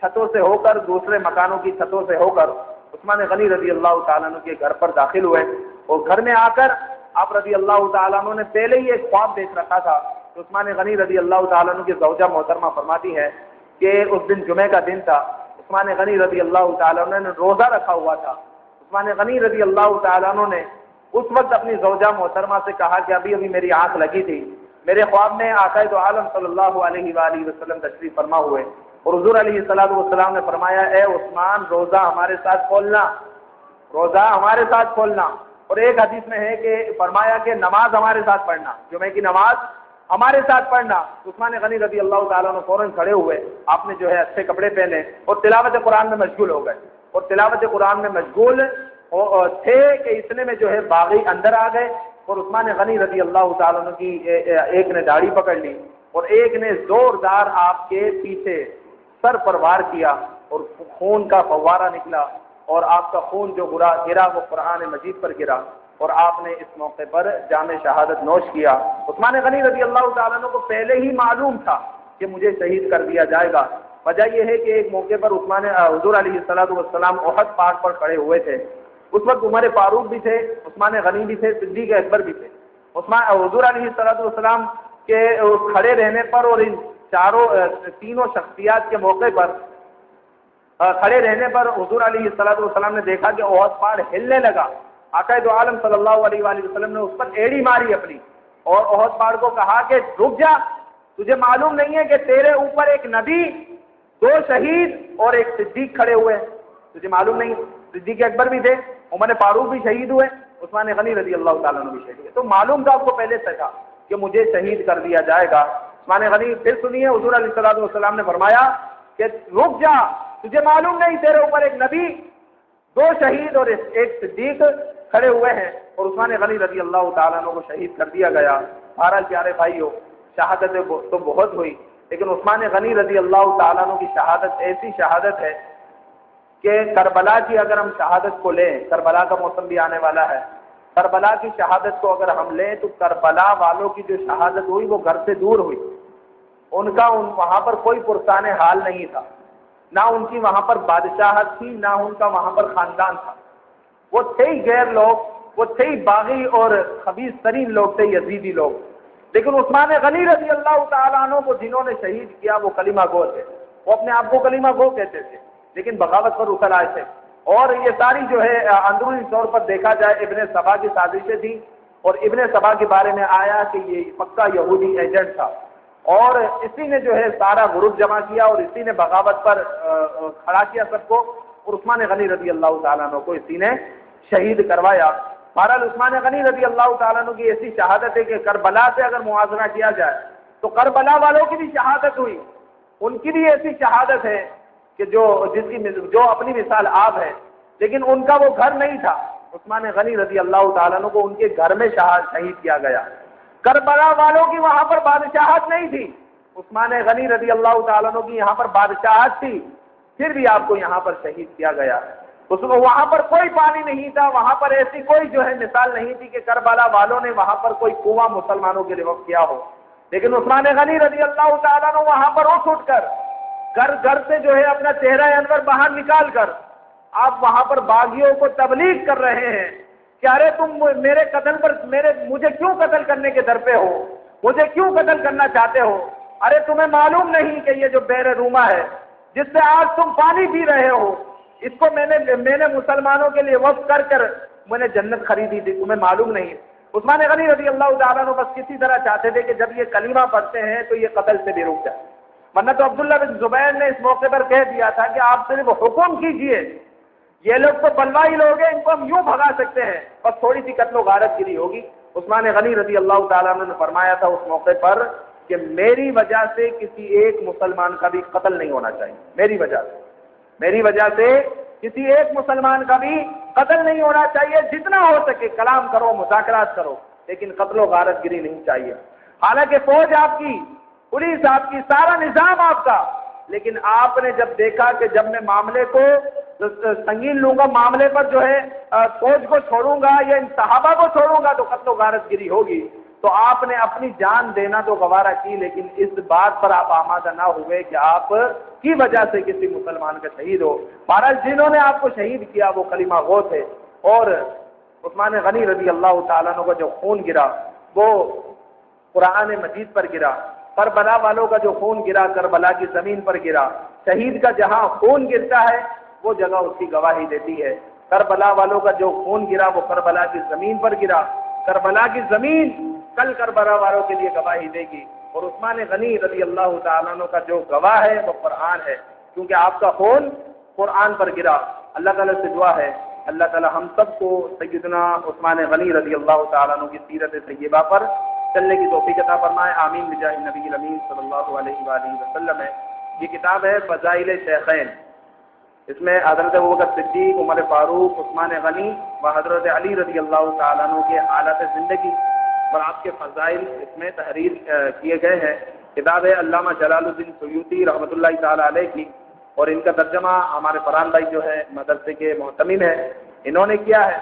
چھتوں سے ہو کر، دوسرے مکانوں کی چھتوں سے ہو کر عثمان غنی رضی اللہ تعالیٰ عنہ کے گھر پر داخل ہوئے، اور گھر میں آ کر آپ رضی اللہ تعالیٰ عنہ نے پہلے ہی ایک خواب دیکھ رکھا تھا. عثمان غنی رضی اللہ تعالیٰ عنہ کی زوجہ محترمہ فرماتی ہے کہ اس دن جمعے کا دن تھا. عثمان غنی رضی اللہ تعالیٰ عنہ نے روزہ رکھا ہوا تھا. عثمان غنی رضی اللہ تعالیٰ عنہ نے اس وقت اپنی زوجہ محترمہ سے کہا کہ ابھی میری آنکھ لگی تھی, میرے خواب میں آقا دو عالم صلی اللہ علیہ وآلہ وسلم تشریف فرما ہوئے اور حضور علیہ السلام نے فرمایا اے عثمان روزہ ہمارے ساتھ کھولنا, روزہ ہمارے ساتھ کھولنا. اور ایک حدیث میں ہے کہ فرمایا کہ نماز ہمارے ساتھ پڑھنا, جمعے کی نماز ہمارے ساتھ پڑھنا. عثمان غنی رضی اللہ تعالیٰ عنہ فوراً کھڑے ہوئے, آپ نے جو ہے اچھے کپڑے پہنے اور تلاوت قرآن میں مشغول ہو گئے. اور تلاوت قرآن میں مشغول تھے کہ اتنے میں جو ہے باغی اندر آ گئے اور عثمان غنی رضی اللہ تعالیٰ عنہ کی ایک نے داڑھی پکڑ لی اور ایک نے زوردار آپ کے پیچھے سر پر وار کیا اور خون کا فوارہ نکلا اور آپ کا خون جو گرا وہ قرآن مجید پر گرا اور آپ نے اس موقع پر جام شہادت نوش کیا. عثمان غنی رضی اللہ تعالیٰ عنہ کو پہلے ہی معلوم تھا کہ مجھے شہید کر دیا جائے گا. وجہ یہ ہے کہ ایک موقع پر حضور علیہ السلام احد پہاڑ پر کھڑے ہوئے تھے. اس وقت عمر فاروق بھی تھے, عثمان غنی بھی تھے, صدیق اکبر بھی تھے. حضور علیہ السلام کے کھڑے رہنے پر اور ان تینوں شخصیات کے موقع پر کھڑے رہنے پر حضور علیہ السلام نے دیکھا کہ احد پہاڑ ہلنے لگا. آقا دو عالم صلی اللہ علیہ وآلہ وسلم نے اس پر ایڑی ماری اپنی اور احد پہاڑ کو کہا کہ رک جا, تجھے معلوم نہیں ہے کہ تیرے اوپر ایک نبی, 2 شہید اور ایک صدیق کھڑے ہوئے, تجھے معلوم نہیں؟ صدیق اکبر بھی تھے, عمر فاروق بھی شہید ہوئے, عثمان غنی رضی اللہ تعالیٰ عنہ بھی شہید ہوئے. تو معلوم تھا آپ کو پہلے سے تھا کہ مجھے شہید کر دیا جائے گا. عثمان غنی پھر سنیے, حضور علیہ السلام نے فرمایا کہ رک جا, تجھے معلوم نہیں تیرے اوپر ایک نبی, 2 شہید اور ایک صدیق کھڑے ہوئے ہیں. اور عثمان غنی رضی اللہ تعالیٰ عنہ کو شہید کر دیا گیا. بہرحال پیارے بھائیو, شہادت تو بہت ہوئی لیکن عثمان غنی رضی اللہ تعالیٰ عنہ کی شہادت ایسی شہادت ہے کہ کربلا کی اگر ہم شہادت کو لیں, کربلا کا موسم بھی آنے والا ہے, کربلا کی شہادت کو اگر ہم لیں تو کربلا والوں کی جو شہادت ہوئی وہ گھر سے دور ہوئی. ان کا وہاں پر کوئی پرسان حال نہیں تھا, نہ ان کی وہاں پر بادشاہت تھی, نہ ان کا وہاں پر خاندان تھا. وہ تھے ہی غیر لوگ, وہ تھے ہی باغی اور خبیث ترین لوگ تھے, یزیدی لوگ. لیکن عثمان غنی رضی اللہ تعالیٰ عنہ کو جنہوں نے شہید کیا وہ کلمہ گو تھے. وہ اپنے آپ کو کلمہ گو کہتے تھے لیکن بغاوت پر اکھڑ آئے تھے. اور یہ ساری جو ہے اندرونی طور پر دیکھا جائے ابن سبا کی سازشیں تھیں اور ابن سبا کے بارے میں آیا کہ یہ پکا یہودی ایجنٹ تھا اور اسی نے جو ہے سارا گروپ جمع کیا اور اسی نے بغاوت پر کھڑا کیا سب کو اور عثمان غنی رضی اللہ تعالیٰ عنہ کو اسی نے شہید کروایا. بہرحال عثمان غنی رضی اللہ تعالیٰ عنہ کی ایسی شہادت ہے کہ کربلا سے اگر موازنہ کیا جائے تو کربلا والوں کی بھی شہادت ہوئی, ان کی بھی ایسی شہادت ہے کہ جو اپنی مثال آپ ہے لیکن ان کا وہ گھر نہیں تھا. عثمان غنی رضی اللہ تعالیٰ عنہ کو ان کے گھر میں شہید کیا گیا. کربلا والوں کی وہاں پر بادشاہت نہیں تھی, عثمان غنی رضی اللہ تعالیٰ عنہ کی یہاں پر بادشاہت تھی, پھر بھی آپ کو یہاں پر شہید کیا گیا. اس میں وہاں پر کوئی پانی نہیں تھا, وہاں پر ایسی کوئی جو ہے مثال نہیں تھی کہ کربلا والوں نے وہاں پر کوئی کنواں مسلمانوں کے لیے وقف کیا ہو. لیکن عثمان غنی رضی اللہ تعالیٰ عنہ وہاں پر اٹھ کر گھر سے جو ہے اپنا چہرہ انور باہر نکال کر آپ وہاں پر باغیوں کو تبلیغ کر رہے ہیں کہ ارے تم میرے قتل پر مجھے کیوں قتل کرنے کے در پہ ہو, مجھے کیوں قتل کرنا چاہتے ہو؟ ارے تمہیں معلوم نہیں کہ یہ جو بیر روما ہے جس سے آج تم پانی پی رہے ہو, اس کو میں نے مسلمانوں کے لیے وقف کر میں نے جنت خریدی تھی, تمہیں معلوم نہیں. عثمان غنی رضی اللہ تعالیٰ عنہ بس کسی طرح چاہتے تھے کہ جب یہ کلمہ پڑھتے ہیں تو یہ قتل سے بھی رک جائے, ورنہ تو عبداللہ بن زبیر نے اس موقع پر کہہ دیا تھا کہ آپ صرف حکم کیجئے, یہ لوگ تو بلوائی لوگ ہیں, ان کو ہم یوں بھگا سکتے ہیں, بس تھوڑی سی قتل و غارت گری ہوگی. عثمان غنی رضی اللہ تعالیٰ عنہ نے فرمایا تھا اس موقع پر کہ میری وجہ سے کسی ایک مسلمان کا بھی قتل نہیں ہونا چاہیے, میری وجہ سے کسی ایک مسلمان کا بھی قتل نہیں ہونا چاہیے. جتنا ہو سکے کلام کرو, مذاکرات کرو, لیکن قتل و غارت گری نہیں چاہیے. حالانکہ فوج آپ کی, پولیس آپ کی, سارا نظام آپ کا, لیکن آپ نے جب دیکھا کہ جب میں معاملے کو سنگین لوں گا, معاملے پر جو ہے فوج کو چھوڑوں گا یا ان صحابہ کو چھوڑوں گا تو قتل و غارت گری ہوگی, تو آپ نے اپنی جان دینا تو گوارا کی, لیکن اس بات پر آپ آمادہ نہ ہوئے کہ آپ کی وجہ سے کسی مسلمان کا شہید ہو. بہرحال جنہوں نے آپ کو شہید کیا وہ کلمہ گو تھے اور عثمان غنی رضی اللہ تعالیٰ عنہ کا جو خون گرا وہ قرآن مجید پر گرا، کربلا والوں کا جو خون گرا کربلا کی زمین پر گرا۔ شہید کا جہاں خون گرتا ہے وہ جگہ اس کی گواہی دیتی ہے۔ کربلا والوں کا جو خون گرا وہ کربلا کی زمین پر گرا، کربلا کی زمین کل کربلا والوں کے لیے گواہی دے گی۔ اور عثمان غنی رضی اللہ تعالیٰ عنہ کا جو گواہ ہے وہ قرآن ہے، کیونکہ آپ کا خون قرآن پر گرا۔ اللہ تعالیٰ سے دعا ہے اللہ تعالیٰ ہم سب کو سیدنا عثمان غنی رضی اللہ تعالیٰ عنہ کی سیرت طیبہ پر چلنے کی توفیق عطا فرمائے، آمین بجاہ نبی الامین صلی اللہ علیہ وآلہ وسلم۔ ہے یہ کتاب ہے فضائل شیخین، اس میں حضرت ابوبکر صدیق، عمر فاروق، عثمان غنی و حضرت علی رضی اللہ تعالیٰ عنہ کے حالات زندگی اور آپ کے فضائل اس میں تحریر کیے گئے ہیں۔ کتاب ہے علامہ جلال الدین سیوطی رحمۃ اللہ تعالیٰ علیہ کی، اور ان کا ترجمہ ہمارے فرحان بھائی جو ہے مدرسے کے محتمم ہیں انہوں نے کیا ہے۔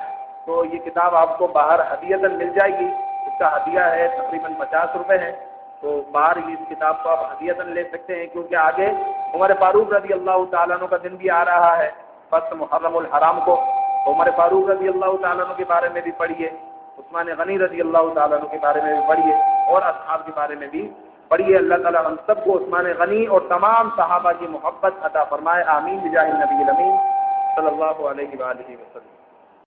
تو یہ کتاب آپ کو باہر ہدیتاً مل جائے گی، اس کا ہدیہ ہے تقریباً 50 روپے ہے، تو باہر اس کتاب کو آپ ہدیتاً لے سکتے ہیں، کیونکہ آگے عمر فاروق رضی اللہ تعالیٰ عنہ کا دن بھی آ رہا ہے 1 محرم الحرام کو، تو عمر فاروق رضی اللہ تعالیٰ عنہ کے بارے میں بھی پڑھیے، عثمان غنی رضی اللہ تعالیٰ عنہ کے بارے میں بھی پڑھیے، اور اصحاب کے بارے میں بھی پڑھیے۔ اللہ تعالیٰ ہم سب کو عثمان غنی اور تمام صحابہ کی محبت عطا فرمائے، آمین بجاہ النبی الامین صلی اللہ علیہ وآلہ وسلم۔